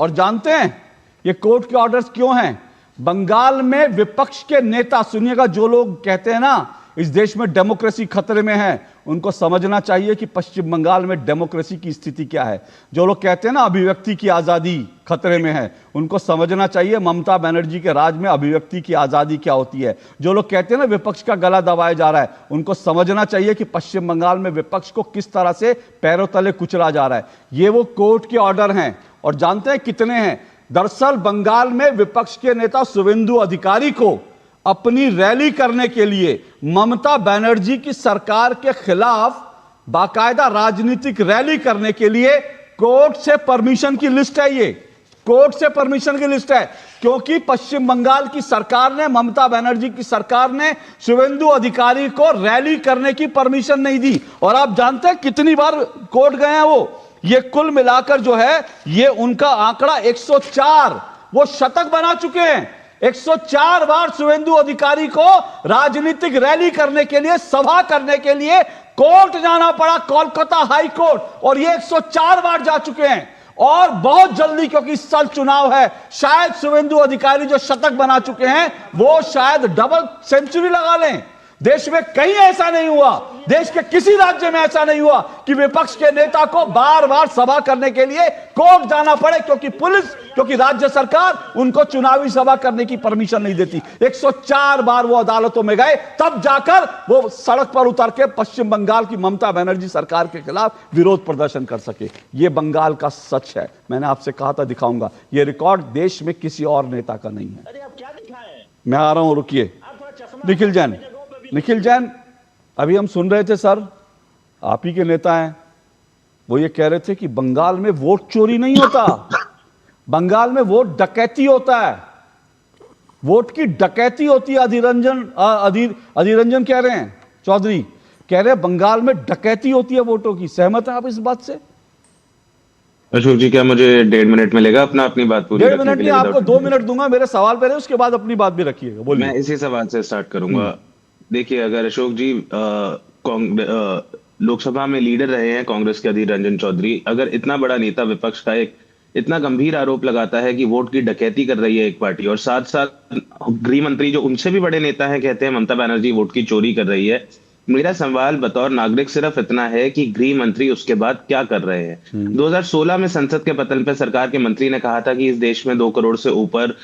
और जानते हैं ये कोर्ट के ऑर्डर्स क्यों हैं? बंगाल में विपक्ष के नेता, सुनिएगा, जो लोग कहते हैं ना इस देश में डेमोक्रेसी खतरे में है, उनको समझना चाहिए कि पश्चिम बंगाल में डेमोक्रेसी की स्थिति क्या है। जो लोग कहते हैं ना अभिव्यक्ति की आजादी खतरे में है, उनको समझना चाहिए ममता बनर्जी के राज में अभिव्यक्ति की आजादी क्या होती है। जो लोग कहते हैं ना विपक्ष का गला दबाया जा रहा है, उनको समझना चाहिए कि पश्चिम बंगाल में विपक्ष को किस तरह से पैरों तले कुचला जा रहा है। ये वो कोर्ट के ऑर्डर हैं, और जानते हैं कितने हैं? दरअसल बंगाल में विपक्ष के नेता शुवेंदु अधिकारी को अपनी रैली करने के लिए ममता बनर्जी की सरकार के खिलाफ बाकायदा राजनीतिक रैली करने के लिए कोर्ट से परमिशन की लिस्ट है। ये कोर्ट से परमिशन की लिस्ट है, क्योंकि पश्चिम बंगाल की सरकार ने, ममता बनर्जी की सरकार ने शुवेंदु अधिकारी को रैली करने की परमिशन नहीं दी। और आप जानते हैं कितनी बार कोर्ट गए हैं वो? ये कुल मिलाकर जो है ये उनका आंकड़ा 104, वो शतक बना चुके हैं। 104 बार शुवेंदु अधिकारी को राजनीतिक रैली करने के लिए, सभा करने के लिए कोर्ट जाना पड़ा, कोलकाता हाई कोर्ट, और ये 104 बार जा चुके हैं। और बहुत जल्दी, क्योंकि इस साल चुनाव है, शायद शुवेंदु अधिकारी जो शतक बना चुके हैं वो शायद डबल सेंचुरी लगा लें। देश में कहीं ऐसा नहीं हुआ, देश के किसी राज्य में ऐसा नहीं हुआ कि विपक्ष के नेता को बार बार सभा करने के लिए कोर्ट जाना पड़े, क्योंकि पुलिस, क्योंकि राज्य सरकार उनको चुनावी सभा करने की परमिशन नहीं देती। 104 बार वो अदालतों में गए, तब जाकर वो सड़क पर उतर के पश्चिम बंगाल की ममता बनर्जी सरकार के खिलाफ विरोध प्रदर्शन कर सके। ये बंगाल का सच है। मैंने आपसे कहा था दिखाऊंगा, ये रिकॉर्ड देश में किसी और नेता का नहीं है। मैं आ रहा हूं, रुकिए। निखिल जैन, अभी हम सुन रहे थे सर, आप ही के नेता हैं, वो ये कह रहे थे कि बंगाल में वोट चोरी नहीं होता, बंगाल में वोट डकैती होता है, वोट की डकैती होती है। अधीर रंजन कह रहे हैं, चौधरी कह रहे हैं बंगाल में डकैती होती है वोटों की। सहमत हैं आप इस बात से? अशोक जी, क्या मुझे 1.5 मिनट मिलेगा अपनी बात पूरी? 1.5 मिनट नहीं, आपको 2 मिनट दूंगा। मेरे सवाल पे रहे, उसके बाद अपनी बात भी रखिएगा। बोलिए। मैं इसी सवाल से स्टार्ट करूंगा। देखिए, अगर अशोक जी लोकसभा में लीडर रहे हैं कांग्रेस के अधीर रंजन चौधरी, अगर इतना बड़ा नेता विपक्ष का एक इतना गंभीर आरोप लगाता है कि वोट की डकैती कर रही है एक पार्टी, और साथ साथ गृह मंत्री जो उनसे भी बड़े नेता हैं कहते हैं ममता बनर्जी वोट की चोरी कर रही है, मेरा सवाल बतौर नागरिक सिर्फ इतना है कि गृह मंत्री उसके बाद क्या कर रहे हैं? 2016 में संसद के पटल पर सरकार के मंत्री ने कहा था कि इस देश में 2 करोड़ से ऊपर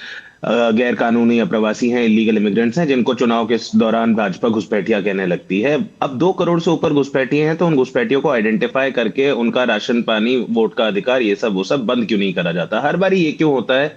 गैर कानूनी अप्रवासी हैं, इलीगल इमिग्रेंट्स हैं, जिनको चुनाव के दौरान भाजपा घुसपैठिया कहने लगती है। अब 2 करोड़ से ऊपर घुसपैठिए हैं, तो उन घुसपैठियों को आइडेंटिफाई करके उनका राशन पानी, वोट का अधिकार, ये सब वो सब बंद क्यों नहीं करा जाता? हर बार ये क्यों होता है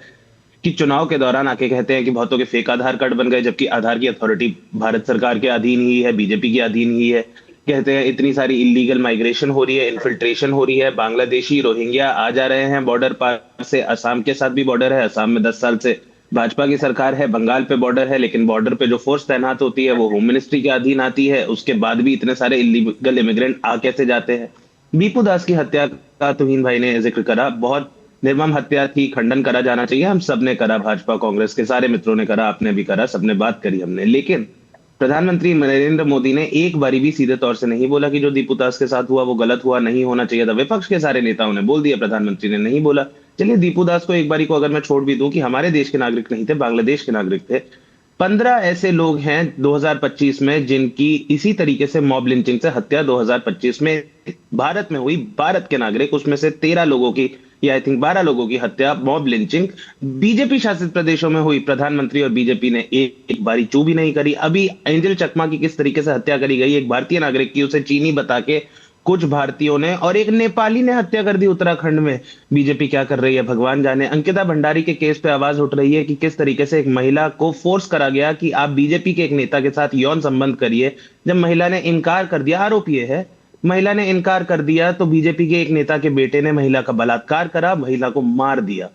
कि चुनाव के दौरान आके कहते हैं कि बहुतों के फेक आधार कार्ड बन गए, जबकि आधार की अथॉरिटी भारत सरकार के अधीन ही है, बीजेपी के अधीन ही है। कहते हैं इतनी सारी इलीगल माइग्रेशन हो रही है, इन्फिल्ट्रेशन हो रही है, बांग्लादेशी रोहिंग्या आ जा रहे हैं बॉर्डर पार से। असम के साथ भी बॉर्डर है, असम में 10 साल से भाजपा की सरकार है, बंगाल पे बॉर्डर है, लेकिन बॉर्डर पे जो फोर्स तैनात होती है वो होम मिनिस्ट्री के अधीन आती है। उसके बाद भी इतने सारे इलीगल इमिग्रेंट आ कैसे जाते हैं? बीपू दास की हत्या का तुहीन भाई ने जिक्र करा, बहुत निर्मम हत्या थी, खंडन करा जाना चाहिए। हम सबने करा, भाजपा कांग्रेस के सारे मित्रों ने करा, आपने भी करा, सबने बात करी हमने। लेकिन प्रधानमंत्री नरेंद्र मोदी ने एक बारी भी सीधे तौर से नहीं बोला कि जो दीपू दास के साथ हुआ वो गलत हुआ, नहीं होना चाहिए था। विपक्ष के सारे नेताओं ने बोल दिया, प्रधानमंत्री ने नहीं बोला। चलिए दीपू दास को एक बारी को अगर मैं छोड़ भी दूं कि हमारे देश के नागरिक नहीं थे, बांग्लादेश के नागरिक थे, 15 ऐसे लोग हैं 2025 में जिनकी इसी तरीके से मॉब लिंचिंग से हत्या 2025 में भारत में हुई। भारत के नागरिक, उसमें से 13 लोगों की या आई थिंक 12 लोगों की हत्या मॉब लिंचिंग बीजेपी शासित प्रदेशों में हुई। प्रधानमंत्री और बीजेपी ने एक बारी चू भी नहीं करी। अभी एंजल चकमा की किस तरीके से हत्या करी गई, एक भारतीय नागरिक की, उसे चीनी बता के कुछ भारतीयों ने, और एक नेपाली ने हत्या कर दी उत्तराखंड में। बीजेपी क्या कर रही है भगवान जाने। अंकिता भंडारी के केस पे आवाज उठ रही है कि किस तरीके से एक महिला को फोर्स करा गया कि आप बीजेपी के एक नेता के साथ यौन संबंध करिए। जब महिला ने इनकार कर दिया, आरोपी है, महिला ने इनकार कर दिया, तो बीजेपी के एक नेता के बेटे ने महिला का बलात्कार करा, महिला को मार दिया।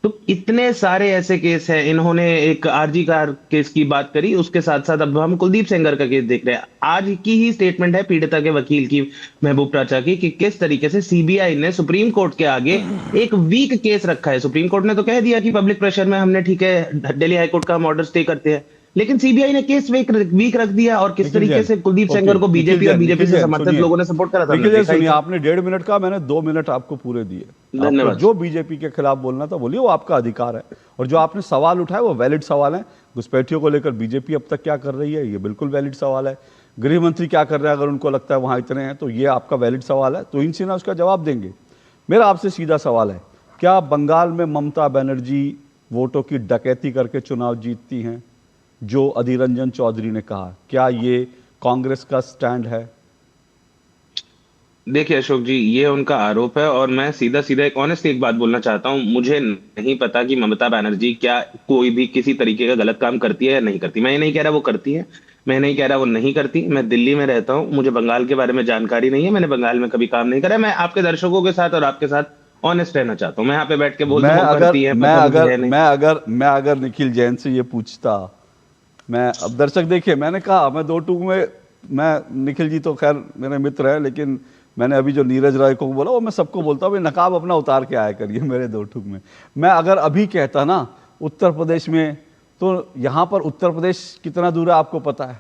तो इतने सारे ऐसे केस हैं। इन्होंने एक आरजी कार केस की बात करी, उसके साथ साथ अब हम कुलदीप सेंगर का केस देख रहे हैं। आज की ही स्टेटमेंट है पीड़िता के वकील की, महबूब टाचा की, कि किस तरीके से सीबीआई ने सुप्रीम कोर्ट के आगे एक वीक केस रखा है। सुप्रीम कोर्ट ने तो कह दिया कि पब्लिक प्रेशर में हमने, ठीक है, दिल्ली हाईकोर्ट का हम ऑर्डर स्टे करते हैं, लेकिन सीबीआई ने केस वीक रख दिया। और किस तरीके से कुलदीप सेंगर को बीजेपी और बीजेपी से समर्थक लोगों ने सपोर्ट करा था। सुनिए, आपने 1.5 मिनट का, मैंने 2 मिनट आपको पूरे दिए। धन्यवाद। जो बीजेपी के खिलाफ बोलना था बोलिए, वो आपका अधिकार है। और जो आपने सवाल उठाए वो वैलिड सवाल है। घुसपैठियों को लेकर बीजेपी अब तक क्या कर रही है, ये बिल्कुल वैलिड सवाल है। गृह मंत्री क्या कर रहे हैं, अगर उनको लगता है वहां इतने हैं, तो ये आपका वैलिड सवाल है। तो इनसे ना उसका जवाब देंगे। मेरा आपसे सीधा सवाल है, क्या बंगाल में ममता बनर्जी वोटों की डकैती करके चुनाव जीतती हैं, जो अधीर रंजन चौधरी ने कहा? क्या ये कांग्रेस का स्टैंड है? देखिए अशोक जी, ये उनका आरोप है, और मैं सीधा सीधा एक ऑनेस्टली एक बात बोलना चाहता हूं। मुझे नहीं पता कि ममता बनर्जी क्या कोई भी किसी तरीके का गलत काम करती है या नहीं करती। मैं ये नहीं कह रहा वो करती है, मैं नहीं कह रहा वो नहीं करती। मैं दिल्ली में रहता हूं, मुझे बंगाल के बारे में जानकारी नहीं है, मैंने बंगाल में कभी काम नहीं करा। मैं आपके दर्शकों के साथ और आपके साथ ऑनेस्ट रहना चाहता हूं। मैं यहाँ पे बैठ के बोलता हूँ, मैं अगर निखिल जैन से ये पूछता, मैं अब दर्शक देखिए, मैंने कहा मैं 2 टूक में, मैं निखिल जी तो खैर मेरे मित्र हैं, लेकिन मैंने अभी जो नीरज राय को बोला वो मैं सबको बोलता हूँ, नकाब अपना उतार के आया करिए मेरे 2 टूक में। मैं अगर अभी कहता ना उत्तर प्रदेश में, तो यहाँ पर उत्तर प्रदेश कितना दूर है आपको पता है।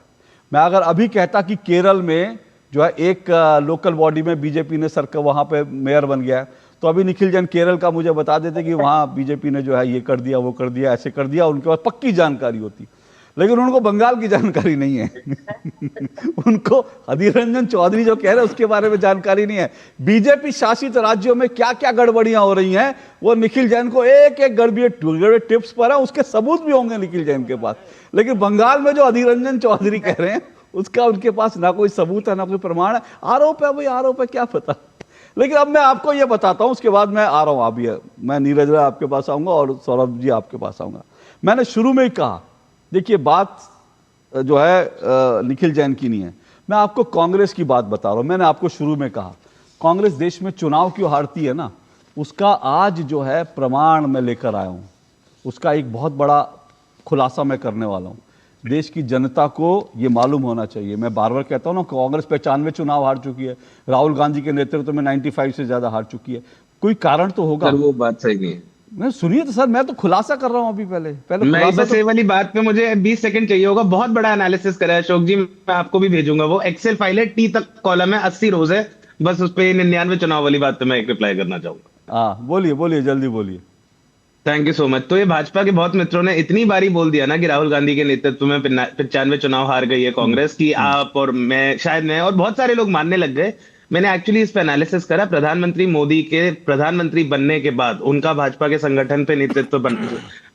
मैं अगर अभी कहता कि केरल में जो है एक लोकल बॉडी में बीजेपी ने सरकार, वहाँ पे मेयर बन गया है, तो अभी निखिल जैन केरल का मुझे बता देते कि वहाँ बीजेपी ने जो है ये कर दिया, वो कर दिया, ऐसे कर दिया, उनके पास पक्की जानकारी होती। लेकिन उनको बंगाल की जानकारी नहीं है। उनको अधीर रंजन चौधरी जो कह रहे हैं उसके बारे में जानकारी नहीं है। बीजेपी शासित राज्यों में क्या क्या गड़बड़ियां हो रही हैं, वो निखिल जैन को एक एक गड़बड़ी टिप्स पर है, उसके सबूत भी होंगे निखिल जैन के पास। लेकिन बंगाल में जो अधीर रंजन चौधरी कह रहे हैं, उसका उनके पास ना कोई सबूत है, ना कोई प्रमाण है। आरोप है भाई, आरोप है, क्या पता। लेकिन अब मैं आपको ये बताता हूं, उसके बाद मैं आ रहा हूं। अभी मैं नीरज राय आपके पास आऊंगा और सौरभ जी आपके पास आऊंगा। मैंने शुरू में ही कहा, देखिए बात जो है निखिल जैन की नहीं है, मैं आपको कांग्रेस की बात बता रहा हूं। मैंने आपको शुरू में कहा, कांग्रेस देश में चुनाव क्यों हारती है ना, उसका आज जो है प्रमाण मैं लेकर आया हूं। उसका एक बहुत बड़ा खुलासा मैं करने वाला हूं। देश की जनता को ये मालूम होना चाहिए। मैं बार बार कहता हूं ना, कांग्रेस 95 चुनाव हार चुकी है, राहुल गांधी के नेतृत्व में 95 से ज्यादा हार चुकी है। कोई कारण तो होगा। वो बात सही नहीं है। मैं सुनिए तो सर, मैं तो खुलासा कर रहा हूं अभी। पहले मैं बस ये वाली बात पे मुझे 20 सेकंड चाहिए होगा। बहुत बड़ा एनालिसिस करा है अशोक जी, मैं आपको भी भेजूंगा। वो एक्सेल फाइल है, टी तक कॉलम है, 80 रोज है। बस उस पे 99 चुनाव वाली बात पे मैं एक रिप्लाई करना चाहूंगा। हाँ बोलिए बोलिए, जल्दी बोलिए। Thank you so much. तो ये भाजपा के बहुत मित्रों ने इतनी बारी बोल दिया ना कि राहुल गांधी के नेतृत्व में 95 चुनाव हार गई है कांग्रेस की, आप और मैं, शायद मैं और बहुत सारे लोग मानने लग गए। मैंने एक्चुअली इस पे एनालिसिस करा। प्रधानमंत्री मोदी के प्रधानमंत्री बनने के बाद, उनका भाजपा के संगठन पे नेतृत्व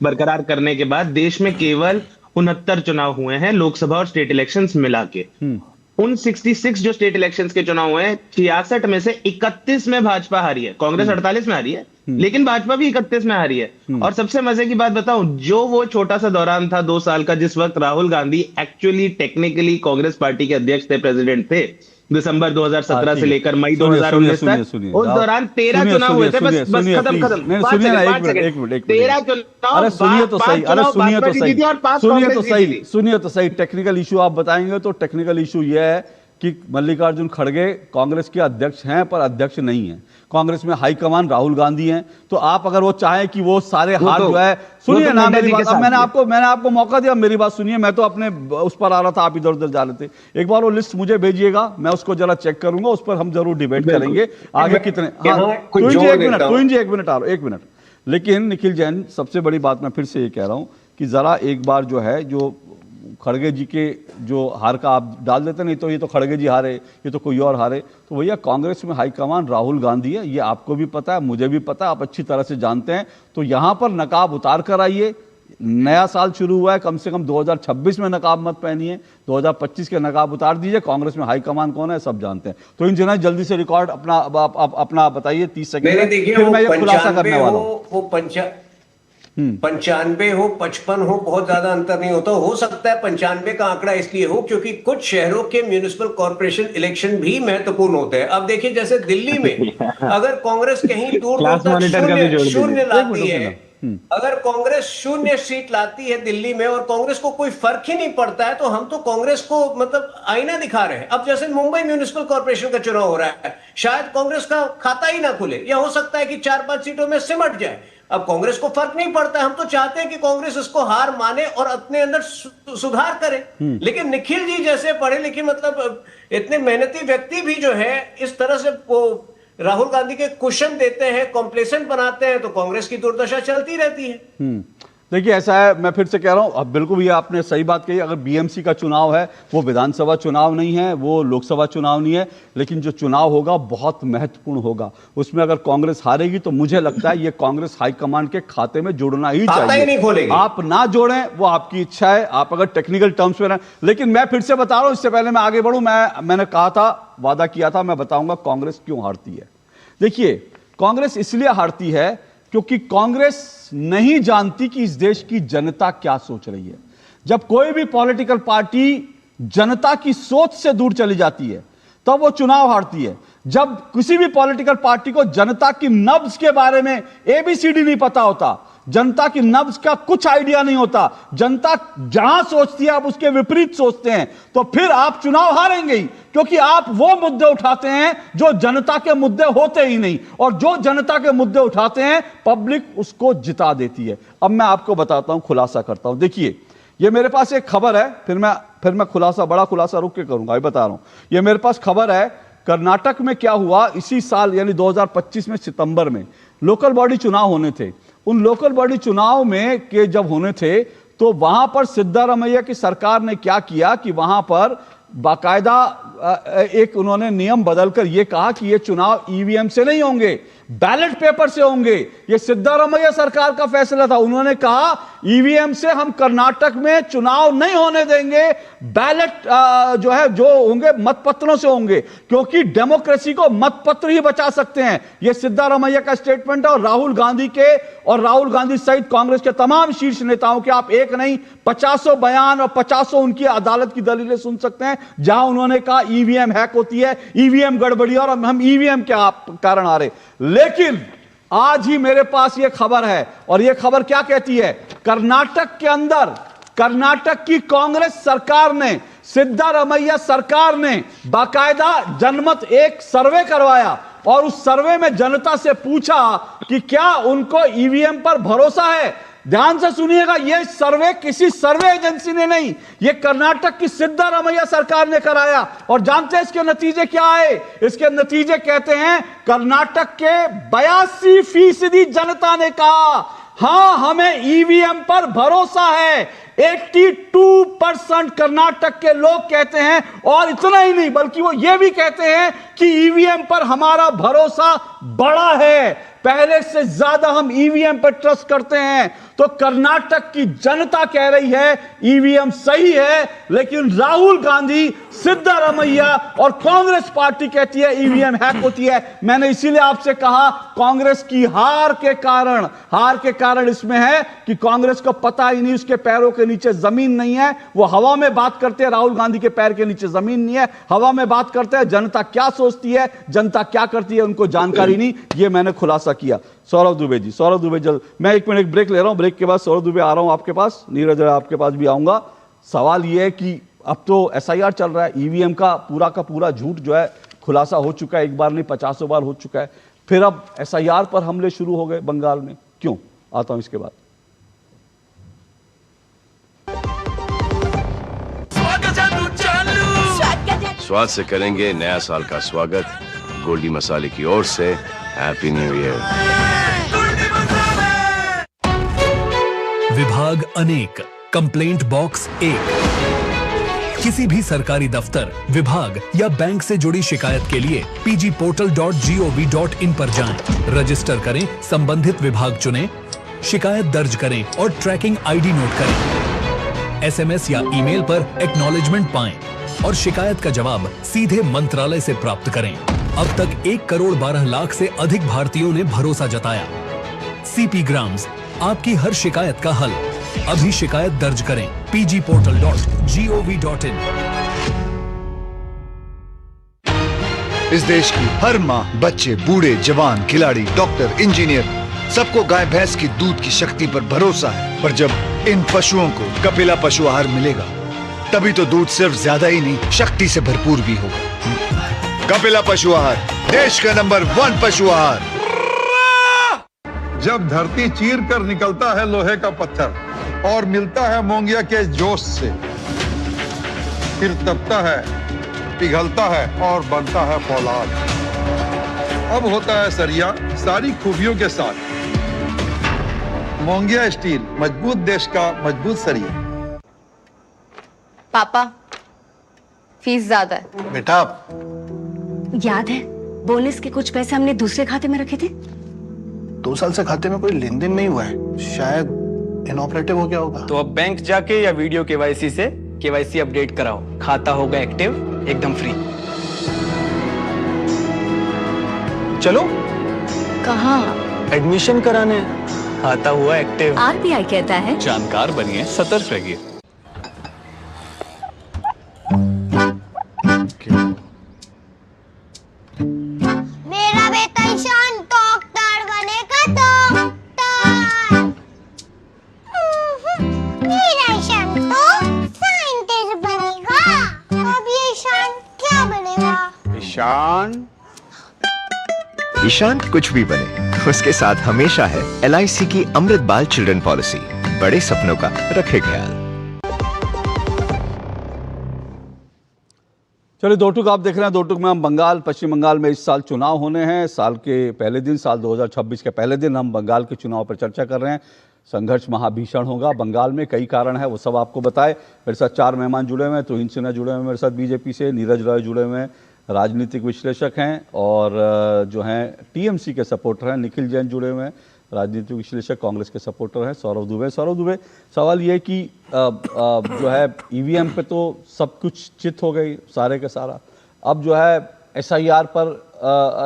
बरकरार करने के बाद देश में केवल 69 चुनाव हुए हैं, लोकसभा और स्टेट इलेक्शंस मिला के। उन 66 जो स्टेट इलेक्शंस के चुनाव हुए हैं, 66 में से 31 में भाजपा हारी है। कांग्रेस 48 में हारी है, लेकिन भाजपा भी 31 में हारी है। और सबसे मजे की बात बताऊं, जो वो छोटा सा दौरान था 2 साल का, जिस वक्त Rahul Gandhi actually technically Congress party के अध्यक्ष थे, प्रेसिडेंट थे, दिसंबर 2017 से ठीक। लेकर मई सुनिए, 2019 सुनिए, तक, सुनिए, उस दौरान 13 सुनिए, चुनाव हुए थे। सुनिए, बस सुनिए, खत्म प्लीज। खत्म नहीं, 5 सुनिए ना, सेकंड, एक 5 मिनट, सेकंड। एक मिनट। 13 चुनाव, अरे सुनिए तो सही, अरे सुनिए तो सही, और 5 सुनिए तो कांग्रेस सही, जीती थी। सुनिए तो सही। टेक्निकल इशू आप बताएंगे तो टेक्निकल इशू यह है कि मल्लिकार्जुन खड़गे कांग्रेस के अध्यक्ष हैं पर अध्यक्ष नहीं है। कांग्रेस में हाईकमान राहुल गांधी हैं। तो आप अगर वो चाहें कि वो सारे हार जो है, सुनिए ना मेरी बात। अब मैंने आपको मौका दिया, मेरी बात सुनिए। मैं तो अपने उस पर आ रहा था, आप इधर उधर जा रहे थे। एक बार वो लिस्ट मुझे भेजिएगा, मैं उसको जरा चेक करूंगा, उस पर हम जरूर डिबेट करेंगे आगे कितने। हाँ, एक मिनट। लेकिन निखिल जैन, सबसे बड़ी बात मैं फिर से ये कह रहा हूं कि जरा एक बार जो है, जो खड़गे जी के जो हार का आप डाल देते, नहीं तो ये तो खड़गे जी हारे, ये तो कोई और हारे। तो भैया कांग्रेस में हाईकमान राहुल गांधी है, ये आपको भी पता है, मुझे भी पता है, आप अच्छी तरह से जानते हैं। तो यहां पर नकाब उतार कर आइए। नया साल शुरू हुआ है, कम से कम 2026 में नकाब मत पहनिए, 2025 के नकाब उतार दीजिए। कांग्रेस में हाईकमान कौन है सब जानते हैं। तो इंजीनियर जल्दी से रिकॉर्ड अपना बताइए 30 सेकंड में, फिर मैं ये खुलासा करने वाला हूं। 95 हो 55 हो, बहुत ज्यादा अंतर नहीं होता। हो सकता है 95 का आंकड़ा इसलिए हो क्योंकि कुछ शहरों के म्युनिसिपल कॉर्पोरेशन इलेक्शन भी महत्वपूर्ण होते हैं। अब देखिए, जैसे दिल्ली में अगर कांग्रेस कहीं दूर तक शून्य लाती है, अगर कांग्रेस 0 सीट लाती है दिल्ली में और कांग्रेस को कोई फर्क ही नहीं पड़ता है, तो हम तो कांग्रेस को मतलब आईना दिखा रहे हैं। अब जैसे मुंबई म्युनिसिपल कॉर्पोरेशन का चुनाव हो रहा है, शायद कांग्रेस का खाता ही ना खुले, या हो सकता है कि 4-5 सीटों में सिमट जाए। अब कांग्रेस को फर्क नहीं पड़ता, हम तो चाहते हैं कि कांग्रेस इसको हार माने और अपने अंदर सुधार करे। लेकिन निखिल जी जैसे पढ़े लिखे, मतलब इतने मेहनती व्यक्ति भी जो है, इस तरह से वो राहुल गांधी के क्वेश्चन देते हैं, कॉम्प्लेसेंट बनाते हैं, तो कांग्रेस की दुर्दशा चलती रहती है। देखिए ऐसा है, मैं फिर से कह रहा हूं, अब बिल्कुल भी आपने सही बात कही। अगर बीएमसी का चुनाव है, वो विधानसभा चुनाव नहीं है, वो लोकसभा चुनाव नहीं है, लेकिन जो चुनाव होगा बहुत महत्वपूर्ण होगा। उसमें अगर कांग्रेस हारेगी तो मुझे लगता है ये कांग्रेस हाईकमान के खाते में जुड़ना ही चाहिए। नहीं खोलेगी। आप ना जोड़ें वो आपकी इच्छा है, आप अगर टेक्निकल टर्म्स में रहें। लेकिन मैं फिर से बता रहा हूं, इससे पहले मैं आगे बढ़ूं, मैंने कहा था, वादा किया था, मैं बताऊंगा कांग्रेस क्यों हारती है। देखिए, कांग्रेस इसलिए हारती है क्योंकि कांग्रेस नहीं जानती कि इस देश की जनता क्या सोच रही है। जब कोई भी पॉलिटिकल पार्टी जनता की सोच से दूर चली जाती है तब वो चुनाव हारती है। जब किसी भी पॉलिटिकल पार्टी को जनता की नब्ज के बारे में ABCD नहीं पता होता, जनता की नब्ज का कुछ आइडिया नहीं होता, जनता जहां सोचती है आप उसके विपरीत सोचते हैं, तो फिर आप चुनाव हारेंगे ही, क्योंकि आप वो मुद्दे उठाते हैं जो जनता के मुद्दे होते ही नहीं, और जो जनता के मुद्दे उठाते हैं पब्लिक उसको जिता देती है। अब मैं आपको बताता हूं, खुलासा करता हूं। देखिए, ये मेरे पास एक खबर है, फिर मैं बड़ा खुलासा रुक के करूंगा, अभी बता रहा हूं। ये मेरे पास खबर है, कर्नाटक में क्या हुआ इसी साल, यानी 2025 में सितंबर में लोकल बॉडी चुनाव होने थे। उन लोकल बॉडी चुनाव में के जब होने थे तो वहां पर सिद्धारमैया की सरकार ने क्या किया कि वहां पर बाकायदा एक उन्होंने नियम बदलकर यह कहा कि ये चुनाव ईवीएम से नहीं होंगे, बैलेट पेपर से होंगे। ये सिद्धारमैया सरकार का फैसला था। उन्होंने कहा ईवीएम से हम कर्नाटक में चुनाव नहीं होने देंगे, बैलेट जो होंगे मतपत्रों से होंगे, क्योंकि डेमोक्रेसी को मतपत्र ही बचा सकते हैं। ये सिद्धारमैया का स्टेटमेंट है, और राहुल गांधी सहित कांग्रेस के तमाम शीर्ष नेताओं के आप एक नहीं 50 बयान और 50 उनकी अदालत की दलीलें सुन सकते हैं, जहां उन्होंने कहा ईवीएम हैक होती है, ईवीएम गड़बड़ी और हम ईवीएम के कारण हारे। लेकिन आज ही मेरे पास यह खबर है, और यह खबर क्या कहती है, कर्नाटक के अंदर कर्नाटक की कांग्रेस सरकार ने, सिद्धारमैया सरकार ने बाकायदा जनमत एक सर्वे करवाया, और उस सर्वे में जनता से पूछा कि क्या उनको ईवीएम पर भरोसा है। ध्यान से सुनिएगा, यह सर्वे किसी सर्वे एजेंसी ने नहीं, यह कर्नाटक की सिद्धारमैया सरकार ने कराया। और जानते हैं इसके नतीजे क्या आए? इसके नतीजे कहते हैं कर्नाटक के 82% जनता ने कहा हां हमें ईवीएम पर भरोसा है। 82% कर्नाटक के लोग कहते हैं, और इतना ही नहीं बल्कि वो ये भी कहते हैं कि ईवीएम पर हमारा भरोसा बड़ा है, पहले से ज्यादा हम ईवीएम पर ट्रस्ट करते हैं। तो कर्नाटक की जनता कह रही है ईवीएम सही है, लेकिन राहुल गांधी, सिद्धारमैया और कांग्रेस पार्टी कहती है ईवीएम हैक होती है। मैंने इसीलिए आपसे कहा कांग्रेस की हार के कारण इसमें है कि कांग्रेस को पता ही नहीं, उसके पैरों के नीचे जमीन नहीं है। वो हवा में बात करते हैं, राहुल गांधी के पैर के नीचे जमीन नहीं है, हवा में बात करते हैं। जनता क्या सोचती है, जनता क्या करती है, उनको जानकारी नहीं। ये मैंने खुलासा किया। सौरभ दुबे जी, सौरभ दुबे जल्द, मैं 1 मिनट ब्रेक ले रहा हूं, ब्रेक के बाद सौरभ दुबे आ रहा हूं आपके पास, नीरज आपके पास भी आऊंगा। सवाल यह है कि अब तो एसआईआर चल रहा है, ईवीएम का पूरा झूठ जो है खुलासा हो चुका है, एक बार नहीं 50 बार हो चुका है, फिर अब एसआईआर पर हमले शुरू हो गए बंगाल में, क्यों? आता हूं इसके बाद। स्वाद से करेंगे नया साल का स्वागत, गोल्डी मसाले की ओर से हैप्पी न्यू ईयर। विभाग अनेक, कंप्लेंट बॉक्स 1। किसी भी सरकारी दफ्तर, विभाग या बैंक से जुड़ी शिकायत के लिए pgportal.gov.in पर जाएं, रजिस्टर करें, संबंधित विभाग चुनें, शिकायत दर्ज करें और ट्रैकिंग आईडी नोट करें। एसएमएस या ईमेल पर एक्नॉलेजमेंट पाएं और शिकायत का जवाब सीधे मंत्रालय से प्राप्त करें। अब तक 1 करोड़ 12 लाख से अधिक भारतीयों ने भरोसा जताया। सीपी ग्राम्स, आपकी हर शिकायत का हल। अभी शिकायत दर्ज करें pgportal.gov.in। इस देश की हर माँ, बच्चे, बूढ़े, जवान, खिलाड़ी, डॉक्टर, इंजीनियर, सबको गाय भैंस की दूध की शक्ति पर भरोसा है। पर जब इन पशुओं को कपिला पशु आहार मिलेगा, तभी तो दूध सिर्फ ज्यादा ही नहीं, शक्ति से भरपूर भी होगा। कपिला पशु आहार, देश का नंबर 1 पशु आहार। जब धरती चीर कर निकलता है लोहे का पत्थर और मिलता है मोंगिया के जोश से, फिर तपता है, पिघलता है और बनता है फौलाद। अब होता है सरिया सारी खूबियों के साथ। मोंगिया स्टील, मजबूत देश का मजबूत सरिया। पापा, फीस ज्यादा है। बेटा, याद है बोनस के कुछ पैसे हमने दूसरे खाते में रखे थे? 2 साल से खाते में कोई लेन देन नहीं हुआ है, शायद इनऑपरेटिव हो गया होगा। तो अब बैंक जाके या वीडियो केवाईसी से केवाईसी अपडेट कराओ, खाता होगा एक्टिव, एकदम फ्री। चलो। कहाँ? एडमिशन कराने, खाता हुआ एक्टिव। आरबीआई कहता है जानकार बनिए, सतर्क रहिए। मेरा बेटा ईशान डॉक्टर बनेगा, डॉक्टर। मेरा ईशान तो साइंटिस्ट बनेगा। अब ये ईशान क्या बनेगा? ईशान कुछ भी बने, उसके साथ हमेशा है LIC की अमृत बाल चिल्ड्रन पॉलिसी। बड़े सपनों का रखे ख्याल। चलिए, 2 टूक आप देख रहे हैं। 2 टूक में हम पश्चिम बंगाल में इस साल चुनाव होने हैं। साल के पहले दिन, साल 2026 के पहले दिन हम बंगाल के चुनाव पर चर्चा कर रहे हैं। संघर्ष महाभीषण होगा बंगाल में, कई कारण है, वो सब आपको बताए। मेरे साथ 4 मेहमान जुड़े हुए हैं। तुहिन सिन्हा जुड़े हुए हैं मेरे साथ बीजेपी से, नीरज रॉय जुड़े हुए हैं, राजनीतिक विश्लेषक हैं, और जो हैं टीएमसी के सपोर्टर हैं, निखिल जैन जुड़े हुए हैं, राजनीतिक विश्लेषक, कांग्रेस के सपोर्टर हैं, सौरभ दुबे। सवाल ये कि जो है ईवीएम पे तो सब कुछ चित हो गई, सारे के सारा। अब जो है एसआईआर पर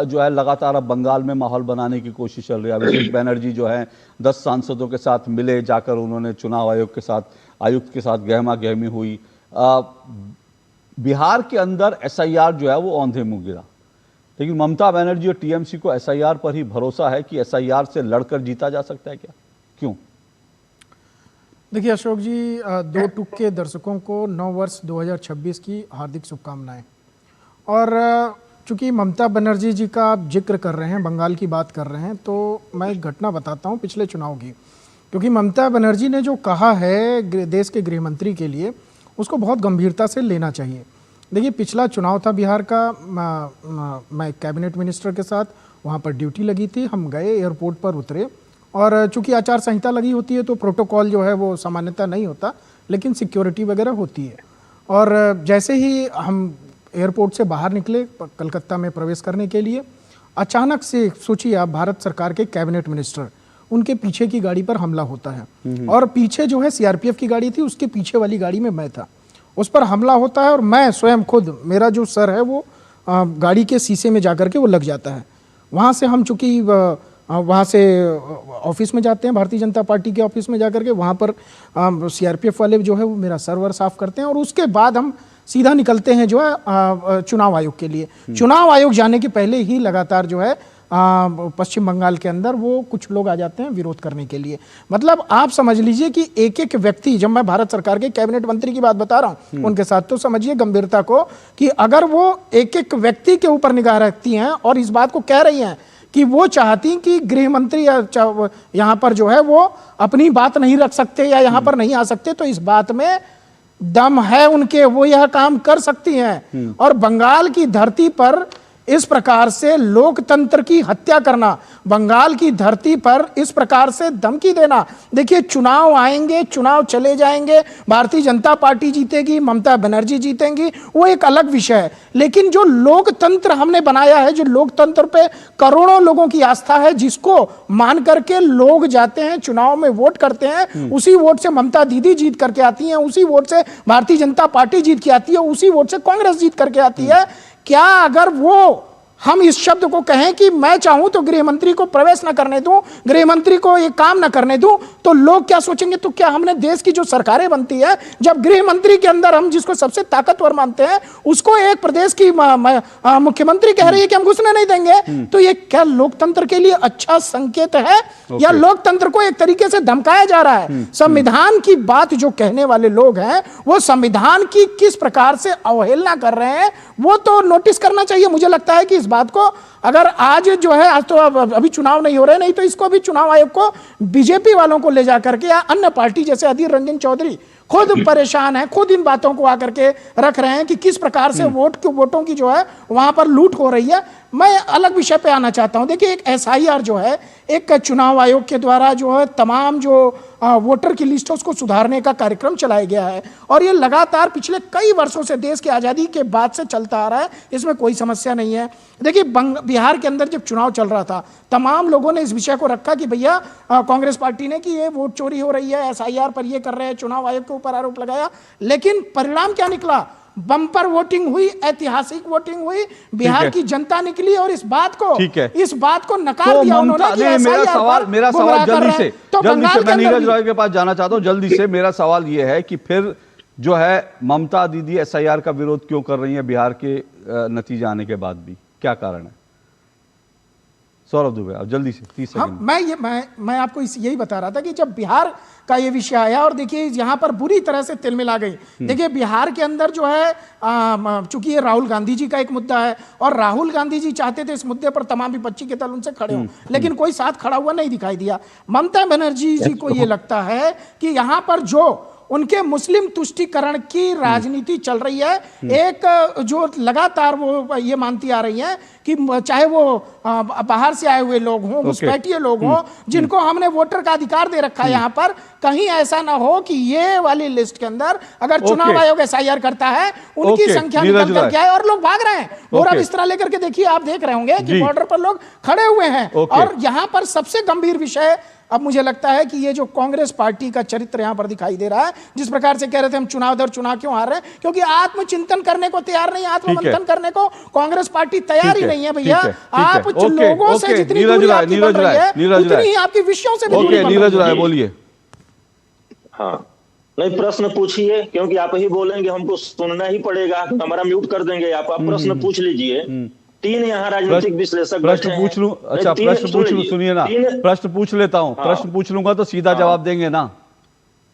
जो है लगातार अब बंगाल में माहौल बनाने की कोशिश चल रही है। अभिषेक बनर्जी जो है 10 सांसदों के साथ मिले, जाकर उन्होंने चुनाव आयुक्त के साथ गहमा गहमी हुई। बिहार के अंदर एसआईआर जो है वो औंधे मुंह गिरा, लेकिन ममता बनर्जी और टीएमसी को एसआईआर पर ही भरोसा है कि एसआईआर से लड़कर जीता जा सकता है क्या? क्यों? देखिए अशोक जी, 2 टूक के दर्शकों को नव वर्ष 2026 की हार्दिक शुभकामनाएं। और चूंकि ममता बनर्जी जी का आप जिक्र कर रहे हैं, बंगाल की बात कर रहे हैं, तो मैं एक घटना बताता हूं पिछले चुनाव की। क्योंकि ममता बनर्जी ने जो कहा है देश के गृह मंत्री के लिए, उसको बहुत गंभीरता से लेना चाहिए। देखिए, पिछला चुनाव था बिहार का, मैं कैबिनेट मिनिस्टर के साथ वहाँ पर ड्यूटी लगी थी, हम गए, एयरपोर्ट पर उतरे, और चूंकि आचार संहिता लगी होती है तो प्रोटोकॉल जो है वो सामान्यतः नहीं होता, लेकिन सिक्योरिटी वगैरह होती है। और जैसे ही हम एयरपोर्ट से बाहर निकले कलकत्ता में प्रवेश करने के लिए, अचानक से सोचिए आप, भारत सरकार के कैबिनेट मिनिस्टर उनके पीछे की गाड़ी पर हमला होता है और पीछे जो है सीआरपीएफ की गाड़ी थी, उसके पीछे वाली गाड़ी में मैं था। उस पर हमला होता है और मैं स्वयं खुद, मेरा जो सर है वो गाड़ी के शीशे में जाकर के वो लग जाता है। वहाँ से हम चूँकि वहाँ से ऑफिस में जाते हैं, भारतीय जनता पार्टी के ऑफिस में जाकर के वहाँ पर सीआरपीएफ वाले जो है वो मेरा सर्वर साफ करते हैं और उसके बाद हम सीधा निकलते हैं जो है चुनाव आयोग के लिए। चुनाव आयोग जाने के पहले ही लगातार जो है पश्चिम बंगाल के अंदर वो कुछ लोग आ जाते हैं विरोध करने के लिए। मतलब आप समझ लीजिए कि एक एक व्यक्ति, जब मैं भारत सरकार के कैबिनेट मंत्री की बात बता रहा हूं उनके साथ, तो समझिए गंभीरता को कि अगर वो एक एक व्यक्ति के ऊपर निगाह रखती हैं और इस बात को कह रही हैं कि वो चाहती कि गृह मंत्री यहाँ पर जो है वो अपनी बात नहीं रख सकते या यहाँ पर नहीं आ सकते, तो इस बात में दम है उनके, वो यह काम कर सकती हैं। और बंगाल की धरती पर इस प्रकार से लोकतंत्र की हत्या करना, बंगाल की धरती पर इस प्रकार से धमकी देना, देखिए चुनाव आएंगे, चुनाव चले जाएंगे, भारतीय जनता पार्टी जीतेगी, ममता बनर्जी जीतेंगी, वो एक अलग विषय है। लेकिन जो लोकतंत्र हमने बनाया है, जो लोकतंत्र पे करोड़ों लोगों की आस्था है, जिसको मान करके लोग जाते हैं चुनाव में वोट करते हैं, उसी वोट से ममता दीदी जीत करके आती हैं, उसी वोट से भारतीय जनता पार्टी जीत के आती है, उसी वोट से कांग्रेस जीत करके आती है। क्या अगर वो हम इस शब्द को कहें कि मैं चाहूं तो गृह मंत्री को प्रवेश न करने दूं, गृह मंत्री को ये काम न करने दूं, तो लोग क्या सोचेंगे? तो क्या हमने देश की जो सरकारें बनती है, जब गृह मंत्री के अंदर हम जिसको सबसे ताकतवर मानते हैं उसको एक प्रदेश की मुख्यमंत्री कह रही है कि हम घुसने नहीं देंगे, तो ये क्या लोकतंत्र के लिए अच्छा संकेत है या लोकतंत्र को एक तरीके से धमकाया जा रहा है? संविधान की बात जो कहने वाले लोग हैं वो संविधान की किस प्रकार से अवहेलना कर रहे हैं वो तो नोटिस करना चाहिए। मुझे लगता है कि इस बात को अगर आज जो है, आज तो अभी चुनाव नहीं हो रहे, नहीं तो इसको भी चुनाव आयोग को बीजेपी वालों को ले जाकर के या अन्य पार्टी जैसे अधीर रंजन चौधरी खुद परेशान है, खुद इन बातों को आकर के रख रहे हैं कि किस प्रकार से वोटों की जो है वहां पर लूट हो रही है। मैं अलग विषय पे आना चाहता हूं। देखिए एक एसआईआर जो है, एक चुनाव आयोग के द्वारा जो है तमाम जो वोटर की लिस्ट है उसको सुधारने का कार्यक्रम चलाया गया है और ये लगातार पिछले कई वर्षों से देश की आज़ादी के बाद से चलता आ रहा है, इसमें कोई समस्या नहीं है। देखिए बिहार के अंदर जब चुनाव चल रहा था, तमाम लोगों ने इस विषय को रखा कि भैया कांग्रेस पार्टी ने कि ये वोट चोरी हो रही है, एसआईआर पर ये कर रहे हैं, चुनाव आयोग के ऊपर आरोप लगाया, लेकिन परिणाम क्या निकला? बम्पर वोटिंग हुई, ऐतिहासिक वोटिंग हुई, बिहार की जनता निकली और इस बात को नकार दिया उन्होंने कि मेरा सवाल जल्दी से मैं नीरज राय के पास जाना चाहता हूं। जल्दी से मेरा सवाल यह है कि फिर जो है ममता दीदी एसआईआर का विरोध क्यों कर रही है बिहार के नतीजे आने के बाद भी, क्या कारण है? सौरभ दुबे अब जल्दी से 30 सेकंड। मैं आपको यही बता रहा था कि जब बिहार का ये विषय आया और देखिए यहाँ पर बुरी तरह से तिलमिला आ गई। देखिए बिहार के अंदर जो है चूंकि ये राहुल गांधी जी का एक मुद्दा है और राहुल गांधी जी चाहते थे इस मुद्दे पर तमाम विपक्षी के दल उनसे खड़े हों, लेकिन कोई साथ खड़ा हुआ नहीं दिखाई दिया। ममता बनर्जी जी को ये लगता है कि यहाँ पर जो उनके मुस्लिम तुष्टीकरण की राजनीति चल रही है, एक जो लगातार वो ये मानती आ रही है कि चाहे वो बाहर से आए हुए लोग हों, घुसपैठिए लोग हों, जिनको हमने वोटर का अधिकार दे रखा है, यहाँ पर कहीं ऐसा ना हो कि ये वाली लिस्ट के अंदर अगर चुनाव आयोग एसआईआर करता है उनकी संख्या निकल करके आए और लोग भाग रहे हैं। और अब इस तरह लेकर के देखिए, आप देख रहे होंगे कि बॉर्डर पर लोग खड़े हुए हैं। और यहाँ पर सबसे गंभीर विषय अब मुझे लगता है कि ये जो कांग्रेस पार्टी का चरित्र यहां पर दिखाई दे रहा है, जिस प्रकार से कह रहे थे हम चुनाव दर चुनाव क्यों हार रहे हैं, क्योंकि आत्मचिंतन करने को तैयार नहीं, आत्ममंथन करने को कांग्रेस पार्टी तैयार ही नहीं है। भैया आप लोगों से जितनी दूरी आपकी बढ़ रही है उतनी ही आपकी विषयों से भी दूरी। नीरज राय बोलिए। हाँ नहीं, प्रश्न पूछिए, क्योंकि आप ही बोलेंगे हमको सुनना ही पड़ेगा, हमारा म्यूट कर देंगे आप प्रश्न पूछ लीजिए। 3 यहाँ राजनीतिक विश्लेषक प्रश्न पूछ लूं? अच्छा प्रश्न पूछ लूं, सुनिए ना, प्रश्न पूछ लेता हूं। प्रश्न पूछ लूंगा तो सीधा जवाब देंगे ना,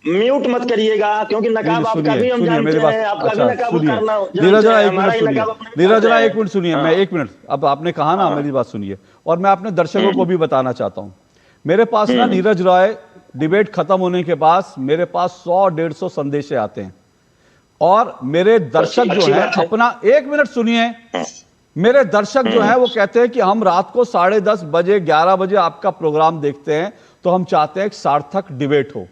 म्यूट मत करिएगा, क्योंकि नकाब आपका भी हम जानते हैं, आपका भी नकाब उतारना। नीरज राय एक मिनट सुनिए, मैं 1 मिनट, अब आपने कहा ना, मेरी बात सुनिए और मैं अपने दर्शकों को भी बताना चाहता हूं। मेरे पास ना नीरज राय डिबेट खत्म होने के बाद मेरे पास 100-150 संदेश आते हैं और मेरे दर्शक जो है अपना 1 मिनट सुनिए, मेरे दर्शक जो है वो कहते हैं कि हम रात को 10:30 बजे 11 बजे आपका प्रोग्राम देखते हैं तो हम चाहते हैं एक सार्थक डिबेट हो,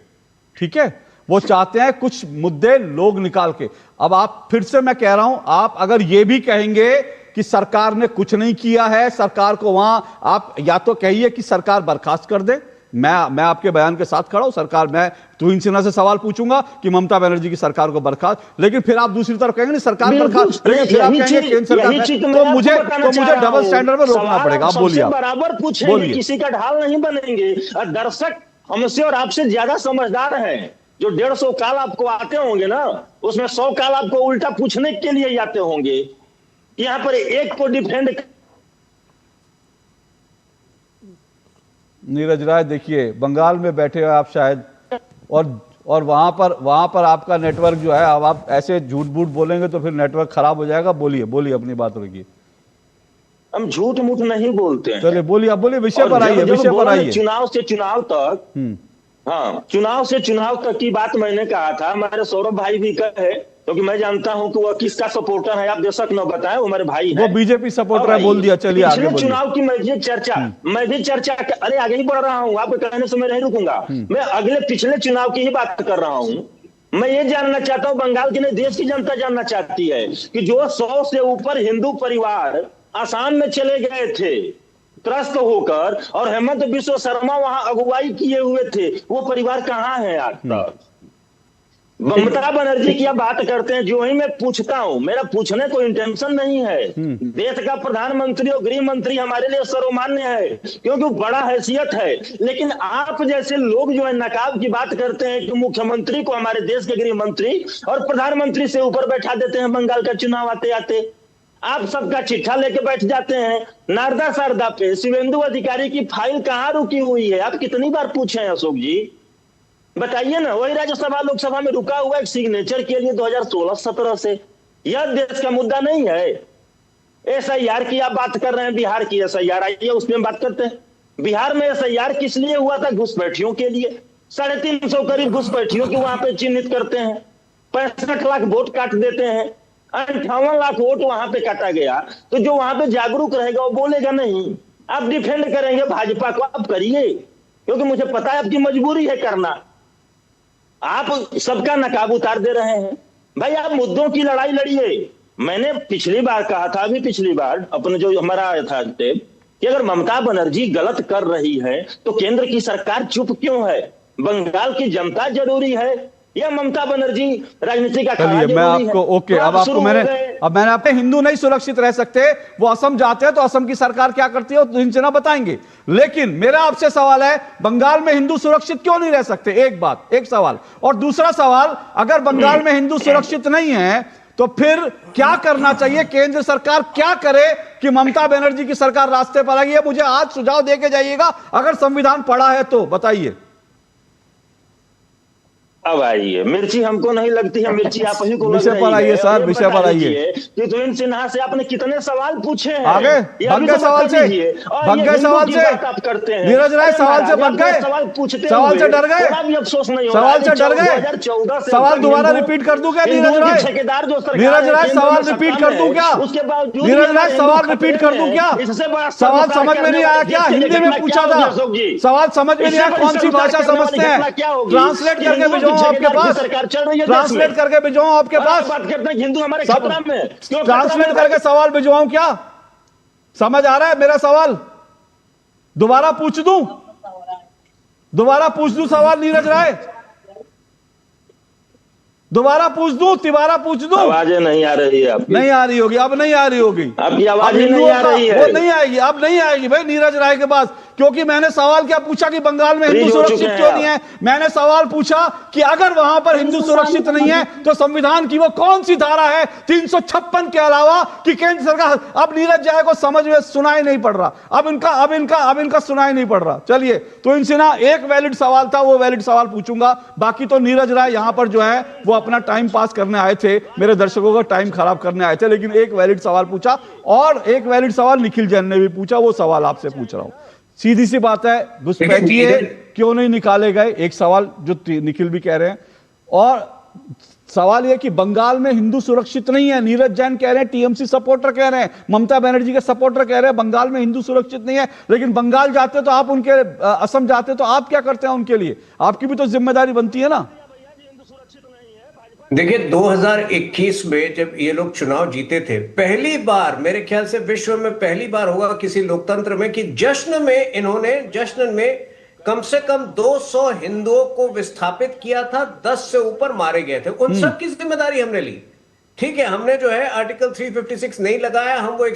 ठीक है? वो चाहते हैं कुछ मुद्दे लोग निकाल के। अब आप फिर से मैं कह रहा हूं, आप अगर ये भी कहेंगे कि सरकार ने कुछ नहीं किया है, सरकार को वहां आप या तो कहिए कि सरकार बर्खास्त कर दे, मैं आपके बयान के साथ खड़ा हूं। सरकार, मैं तुहिन सिन्हा से सवाल पूछूंगा कि ममता बनर्जी की सरकार को बर्खास्त, लेकिन फिर आप दूसरी तरफ कहेंगे नहीं सरकार बर्खास्त, लेकिन फिर आप कहेंगे केंद्र सरकार, तो मुझे डबल स्टैंडर्ड में रोकना पड़ेगा। आप बोलिए, बराबर पूछेंगे, किसी का ढाल नहीं बनेंगे। और दर्शक हमसे और आपसे ज्यादा समझदार हैं। जो 150 काल आपको आते होंगे ना, उसमें 100 काल आपको उल्टा पूछने के लिए आते होंगे। यहाँ पर एक को डिफेंड। नीरज राय, देखिए बंगाल में बैठे हो आप शायद, और वहां पर आपका नेटवर्क जो है, अब आप ऐसे झूठ बूठ बोलेंगे तो फिर नेटवर्क खराब हो जाएगा। बोलिए अपनी बात रखिए। हम झूठ मूठ नहीं बोलते हैं। चलिए बोलिए, आप बोलिए, विषय पर आइए, विषय पर आइए। चुनाव से चुनाव तक, हाँ, चुनाव से चुनाव तक की बात मैंने कहा था। हमारे सौरभ भाई भी कहे, क्योंकि मैं जानता हूं कि वह किसका सपोर्टर है। आप बेशक न बताएं, वो मेरे भाई हैं। वो बीजेपी सपोर्टर है, बोल दिया। चलिए आगे बोलिए। चुनाव की मैं भी चर्चा अरे आगे ही बढ़ रहा हूँ। आपके कहने से मैं नहीं रुकूंगा। मैं अगले पिछले चुनाव की ही बात कर रहा हूँ। मैं ये जानना चाहता हूँ, बंगाल की नहीं देश की जनता जानना चाहती है कि जो 100 से ऊपर हिंदू परिवार आसाम में चले गए थे त्रस्त होकर, और हेमंत बिश्व शर्मा वहां अगुवाई किए हुए थे, वो परिवार कहाँ है आज तक? ममता बनर्जी की आप बात करते हैं, जो ही मैं पूछता हूं, मेरा पूछने को इंटेंशन नहीं है। देश का प्रधानमंत्री और गृह मंत्री हमारे लिए सर्वमान्य है, क्योंकि बड़ा हैसियत है। लेकिन आप जैसे लोग जो है नकाब की बात करते हैं कि मुख्यमंत्री को हमारे देश के गृह मंत्री और प्रधानमंत्री से ऊपर बैठा देते हैं। बंगाल का चुनाव आते आते आप सबका चिट्ठा लेके बैठ जाते हैं। नारदा शारदा पे शिवेंदु अधिकारी की फाइल कहाँ रुकी हुई है? आप कितनी बार पूछे हैं अशोक जी, बताइए ना। वही राज्यसभा लोकसभा में रुका हुआ एक सिग्नेचर के लिए 2016-17 से। यह देश का मुद्दा नहीं है। SIR की आप बात कर रहे हैं, बिहार की SIR आई है, उसमें बात करते हैं। बिहार में SIR किस लिए हुआ था? घुसपैठियों के लिए। 350 करीब घुसपैठियों की वहां पे चिन्हित करते हैं। 65 लाख वोट काट देते हैं। 58 लाख वोट वहां पे काटा गया। तो जो वहां पे जागरूक रहेगा वो बोलेगा नहीं। आप डिफेंड करेंगे भाजपा को, आप करिए, क्योंकि मुझे पता है आपकी मजबूरी है करना। आप सबका नकाब उतार दे रहे हैं। भाई आप मुद्दों की लड़ाई लड़िए। मैंने पिछली बार कहा था, अभी पिछली बार अपने जो हमारा आया था टेप, कि अगर ममता बनर्जी गलत कर रही है तो केंद्र की सरकार चुप क्यों है? बंगाल की जनता जरूरी है या ममता बनर्जी राजनीति का? चलिए मैं आपको ओके, अब मैंने आपने हिंदू नहीं सुरक्षित रह सकते, वो असम जाते हैं तो असम की सरकार क्या करती है तो इनसे ना बताएंगे। लेकिन मेरा आपसे सवाल है, बंगाल में हिंदू सुरक्षित क्यों नहीं रह सकते? एक सवाल। और दूसरा सवाल, अगर बंगाल में हिंदू सुरक्षित नहीं है तो फिर क्या करना चाहिए? केंद्र सरकार क्या करे कि ममता बनर्जी की सरकार रास्ते पर आई है? मुझे आज सुझाव देके जाइएगा, अगर संविधान पढ़ा है तो बताइए। अब आइए, मिर्ची हमको नहीं लगती है, मिर्ची आप ही को लग विषय पर आइए सर, विषय पर आइए। कि तुहिन सिन्हा से आपने कितने सवाल पूछे हैं? आगे भग गए सवाल से, भग गए सवाल से। नीरज राय सवाल से भग गए, सवाल पूछते, सवाल से डर गए, भी अफसोस नहीं होगा। सवाल से डर गए। सवाल दोबारा रिपीट कर दूं क्या नीरज राय? नीरज राय सवाल रिपीट कर दूं क्या? नीरज राय सवाल रिपीट कर दूं क्या? सवाल समझ में नहीं आया क्या? हिंदी में पूछा था, सवाल समझ में नहीं आया। कौन सी भाषा समझते हैं? ट्रांसलेट करके भेजो आपके पास, सरकार चल रही है। ट्रांसलेट करके भिजवाऊं आपके पास? बात करते हैं हिंदू हमारे खतरा में, ट्रांसलेट करके सवाल भिजवाऊं क्या? समझ आ रहा है मेरा सवाल? दोबारा पूछ दूं? दोबारा पूछ दूं सवाल नीरज राय? दोबारा पूछ दूं? तिबारा पूछ दूं? आवाजें नहीं आ रही है आपकी। नहीं आ रही होगी, अब नहीं आ रही होगी आपकी आवाज नहीं आ रही है। वो नहीं आएगी, अब नहीं आएगी भाई नीरज राय के पास, क्योंकि मैंने सवाल क्या पूछा कि बंगाल में हिंदू सुरक्षित क्यों नहीं है? मैंने सवाल पूछा कि अगर वहां पर हिंदू सुरक्षित नहीं है तो संविधान की वो कौन सी धारा है 356 के अलावा कि केंद्र सरकार? अब नीरज राय को समझ में सुनाई नहीं पड़ रहा, अब इनका सुनाई नहीं पड़ रहा। चलिए, तो इनसे ना एक वैलिड सवाल था, वो वैलिड सवाल पूछूंगा। बाकी तो नीरज राय यहां पर जो है वो अपना टाइम पास करने आए थे, मेरे दर्शकों का टाइम खराब करने आए थे, लेकिन एक वैलिड सवाल पूछा, और एक वैलिड सवाल निखिल जैन ने भी पूछा। वो सवाल आपसे पूछ रहा हूं। सीधी सी बात है, घुसपैठिए क्यों नहीं निकाले गए? एक सवाल जो निखिल भी कह रहे हैं, और सवाल यह कि बंगाल में हिंदू सुरक्षित नहीं है। नीरज जैन कह रहे हैं, टीएमसी सपोर्टर कह रहे हैं, ममता बनर्जी के सपोर्टर कह रहे हैं बंगाल में हिंदू सुरक्षित नहीं है। लेकिन बंगाल जाते तो आप उनके, असम जाते तो आप क्या करते हैं उनके लिए? आपकी भी तो जिम्मेदारी बनती है ना। देखिए 2021 में जब ये लोग चुनाव जीते थे, पहली बार मेरे ख्याल से विश्व में पहली बार होगा किसी लोकतंत्र में कि जश्न में कम से कम 200 हिंदुओं को विस्थापित किया था, 10 से ऊपर मारे गए थे। उन सब की जिम्मेदारी हमने ली। ठीक है, हमने जो है आर्टिकल 356 नहीं लगाया, हम वो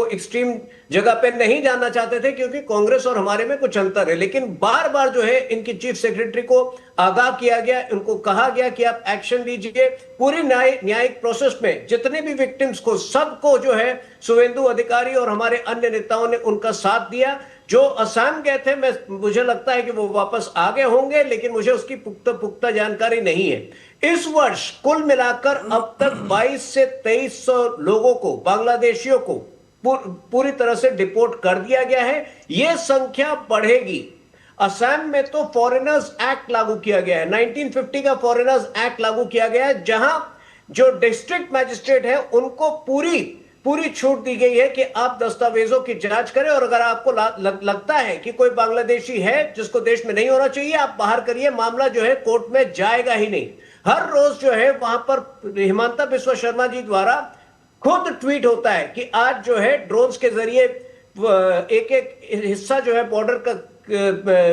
एक्सट्रीम जगह पे नहीं जाना चाहते थे, क्योंकि कांग्रेस और हमारे में कुछ अंतर है। लेकिन बार बार जो है इनकी चीफ सेक्रेटरी को आगाह किया गया, उनको कहा गया कि आप एक्शन लीजिए। पूरी न्यायिक प्रोसेस में जितने भी विक्टिम्स को, सबको जो है शुभेंदु अधिकारी और हमारे अन्य नेताओं ने उनका साथ दिया। जो असम गए थे, मुझे लगता है कि वो वापस आ गए होंगे, लेकिन मुझे उसकी पुख्ता जानकारी नहीं है। इस वर्ष कुल मिलाकर अब तक 22 से 2300 लोगों को, बांग्लादेशियों को पूरी तरह से डिपोर्ट कर दिया गया है। यह संख्या बढ़ेगी। असम में तो फॉरेनर्स एक्ट लागू किया गया है, 1950 का फॉरेनर्स एक्ट लागू किया गया है, जहां जो डिस्ट्रिक्ट मैजिस्ट्रेट है उनको पूरी छूट दी गई है कि आप दस्तावेजों की जांच करें, और अगर आपको लगता है कि कोई बांग्लादेशी है जिसको देश में नहीं होना चाहिए, आप बाहर करिए। मामला जो है कोर्ट में जाएगा ही नहीं। हर रोज जो है वहां पर हिमांता बिस्वा शर्मा जी द्वारा खुद ट्वीट होता है कि आज जो है ड्रोन्स के जरिए एक हिस्सा जो है बॉर्डर का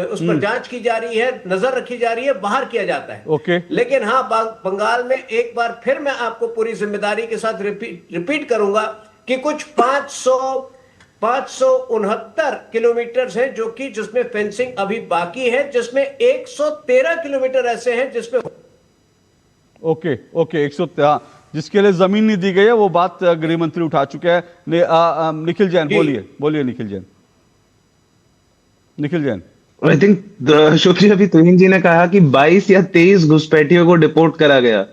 उस पर जांच की जा रही है, नजर रखी जा रही है, बाहर किया जाता है। ओके। लेकिन हाँ, बंगाल में एक बार फिर मैं आपको पूरी जिम्मेदारी के साथ रिपीट करूंगा कि कुछ 569 किलोमीटर है जिसमें फेंसिंग अभी बाकी है, जिसमें 113 किलोमीटर ऐसे हैं जिसमें ओके 113 जिसके लिए जमीन नहीं दी गई है, वो बात गृह मंत्री उठा चुके हैं। निखिल जैन बोलिए निखिल जैन। आई थिंक अभी तुहिन जी ने कहा कि 22 या 23 घुसपैठियों को डिपोर्ट करा गया।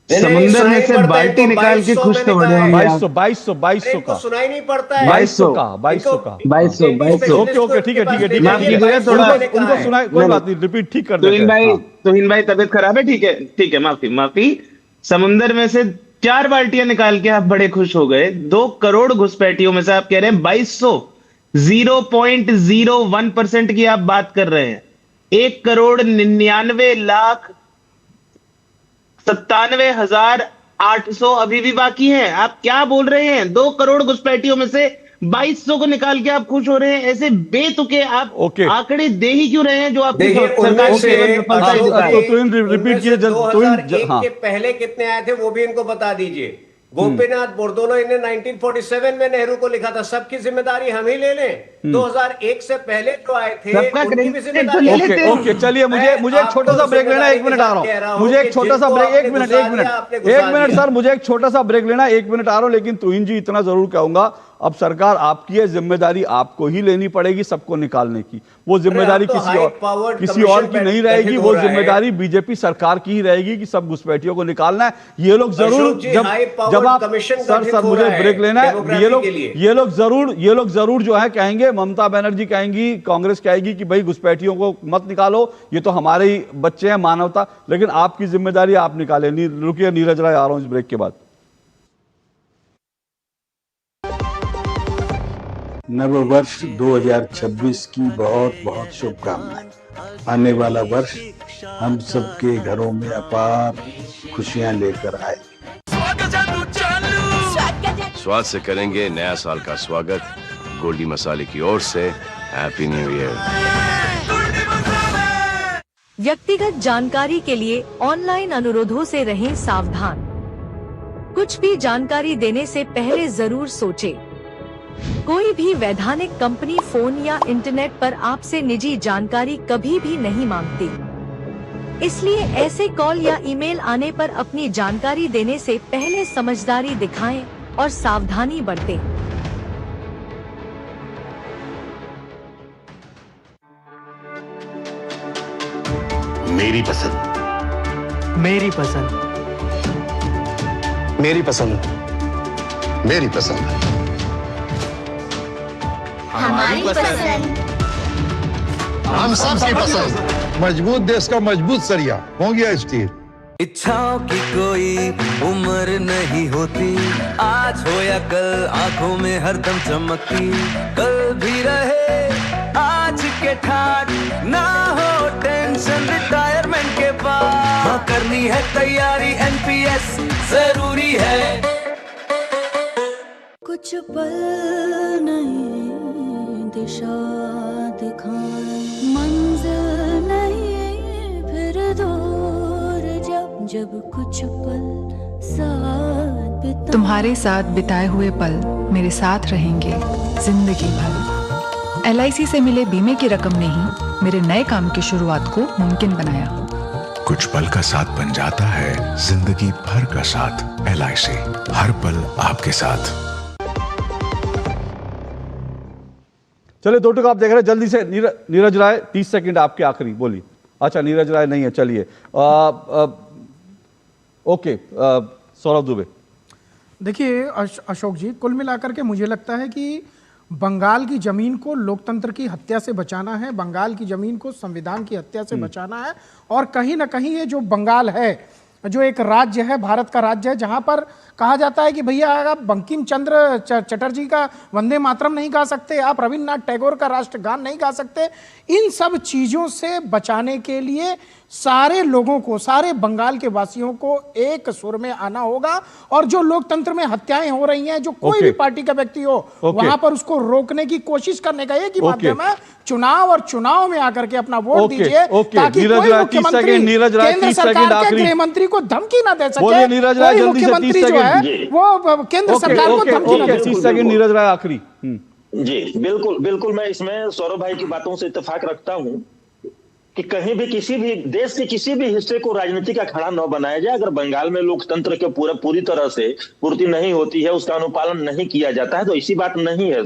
समुंदर में से बाल्टी निकाल के खुश तो बड़े होंगे। 2200 का सुनाई नहीं पड़ता है। 2200 का। ओके ठीक है उनको सुनाई, कोई बात नहीं, रिपीट ठीक कर देते हैं। तुहिन भाई तबीयत खराब है, ठीक है माफी। समुंदर में से 4 बाल्टियां निकाल के आप बड़े खुश हो गए। 2 करोड़ घुसपैठियों में से आप कह रहे हैं 2200, 0.01% की आप बात कर रहे हैं। 1,99,97,800 अभी भी बाकी हैं। आप क्या बोल रहे हैं? 2 करोड़ घुसपैठियों में से 2200 को निकाल के आप खुश हो रहे हैं। ऐसे बेतुके आप आंकड़े दे ही क्यों रहे हैं जो आप सरकार से रिपीट कीजिए। 2001 के पहले कितने आए थे वो भी इनको बता दीजिए। गोपीनाथ बोरदोलोई ने 1947 में नेहरू को लिखा था, सबकी जिम्मेदारी हम ही ले लें। 2001 से पहले जो आए थे उनकी भी जिम्मेदारी। ओके चलिए, मुझे एक छोटा सा ब्रेक लेना है। 1 मिनट आ रहा हूँ, मुझे एक छोटा सा ब्रेक, 1 मिनट सर, मुझे एक छोटा सा ब्रेक लेना है। 1 मिनट आ रहा हूँ, लेकिन तुहिन जी इतना जरूर कहूंगा, अब सरकार आपकी है, जिम्मेदारी आपको ही लेनी पड़ेगी सबको निकालने की। वो जिम्मेदारी किसी और की नहीं रहेगी, वो जिम्मेदारी बीजेपी सरकार की ही रहेगी कि सब घुसपैठियों को निकालना है। ये लोग जरूर जब आप सर मुझे ब्रेक लेना है, ये लोग जरूर जो है कहेंगे, ममता बनर्जी कहेंगी, कांग्रेस कहेगी कि भाई घुसपैठियों को मत निकालो, ये तो हमारे ही बच्चे हैं, मानवता। लेकिन आपकी जिम्मेदारी आप निकाले। रुकिए, नीरज राय आ रहा हूं इस ब्रेक के बाद। नव वर्ष 2026 की बहुत बहुत शुभकामनाएं। आने वाला वर्ष हम सबके घरों में अपार खुशियां लेकर आए। स्वाद से करेंगे नया साल का स्वागत। गोल्डी मसाले की ओर से हैप्पी न्यू ईयर। व्यक्तिगत जानकारी के लिए ऑनलाइन अनुरोधों से रहें सावधान। कुछ भी जानकारी देने से पहले जरूर सोचें। कोई भी वैधानिक कंपनी फोन या इंटरनेट पर आपसे निजी जानकारी कभी भी नहीं मांगती, इसलिए ऐसे कॉल या ईमेल आने पर अपनी जानकारी देने से पहले समझदारी दिखाएं और सावधानी बरतें। मेरी पसंद, मेरी पसंद, मेरी पसंद, मेरी पसंद, हमारी पसंद, हम सबकी पसंद। मजबूत देश का मजबूत सरिया होंगे स्टील। इच्छाओं की कोई उम्र नहीं होती, आज हो या कल आंखों में हरदम चमकती। कल भी रहे आज के ठाट, ना हो टेंशन रिटायरमेंट के बाद। हाँ करनी है तैयारी, एनपीएस जरूरी है। कुछ पल नहीं दिशा दिखाएं। मंजिल नहीं फिर दूर जब जब कुछ पल साथ बिताएं। तुम्हारे साथ बिताए हुए पल मेरे साथ रहेंगे जिंदगी भर। LIC से मिले बीमे की रकम ने ही मेरे नए काम की शुरुआत को मुमकिन बनाया। कुछ पल का साथ बन जाता है जिंदगी भर का साथ। LIC हर पल आपके साथ। चलिए दो टुक आप देख रहे हैं, जल्दी से नीरज राय 30 सेकंड आपके आखिरी, बोलिए। अच्छा नीरज राय नहीं है, चलिए ओके सौरभ दुबे। देखिए अशोक जी, कुल मिलाकर के मुझे लगता है कि बंगाल की जमीन को लोकतंत्र की हत्या से बचाना है, बंगाल की जमीन को संविधान की हत्या से बचाना है। और कहीं ना कहीं ये जो बंगाल है, जो एक राज्य है, भारत का राज्य है, जहां पर कहा जाता है कि भैया आप बंकिम चंद्र चटर्जी का वंदे मातरम नहीं गा सकते, आप रविन्द्रनाथ टैगोर का राष्ट्रगान नहीं गा सकते। इन सब चीजों से बचाने के लिए सारे लोगों को, सारे बंगाल के वासियों को एक सुर में आना होगा। और जो लोकतंत्र में हत्याएं हो रही हैं, जो कोई भी पार्टी का व्यक्ति हो, वहां पर उसको रोकने की कोशिश करने का एक ही माध्यम है चुनाव, और चुनाव में आकर के अपना वोट दीजिए ताकि कोई मुख्यमंत्री केंद्र सरकार के गृह मंत्री को धमकी ना दे सके। नीरज राय जल्दी से 30 सेकंड वो केंद्र सरकार को धमकी ना दे सके। 30 सेकंड नीरज राय आखिरी। जी बिल्कुल बिल्कुल, मैं इसमें सौरभ भाई की बातों से इत्तेफाक रखता हूं कि कहीं भी किसी भी देश के किसी भी हिस्से को राजनीतिक अखाड़ा न बनाया जाए। अगर बंगाल में लोकतंत्र के पूरी तरह से पूर्ति नहीं होती है, उसका अनुपालन नहीं किया जाता है, तो ऐसी बात नहीं है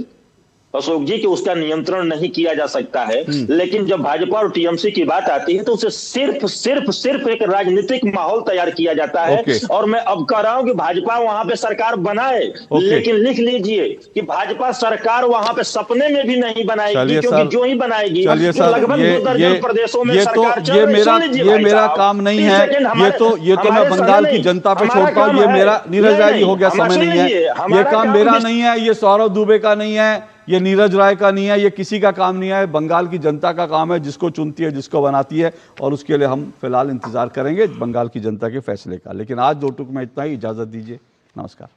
अशोक जी कि उसका नियंत्रण नहीं किया जा सकता है। लेकिन जब भाजपा और TMC की बात आती है तो उसे सिर्फ एक राजनीतिक माहौल तैयार किया जाता है। और मैं अब कह रहा हूं कि भाजपा वहां पे सरकार बनाए, लेकिन लिख लीजिए कि भाजपा सरकार वहां पे सपने में भी नहीं बनाएगी, क्योंकि जो ही बनाएगी लगभग 2 दर्जन प्रदेशों में सरकार चल रही है। ये मेरा काम नहीं है, ये तो मैं बंगाल की जनता पे छोड़ता हूँ। ये मेरा, नीरज राय जी हो गया, समय नहीं है, ये काम मेरा नहीं है, ये सौरभ दुबे का नहीं है, ये नीरज राय का नहीं है, ये किसी का काम नहीं है, बंगाल की जनता का काम है, जिसको चुनती है, जिसको बनाती है। और उसके लिए हम फिलहाल इंतजार करेंगे बंगाल की जनता के फैसले का। लेकिन आज दो टुक में इतना ही, इजाजत दीजिए, नमस्कार।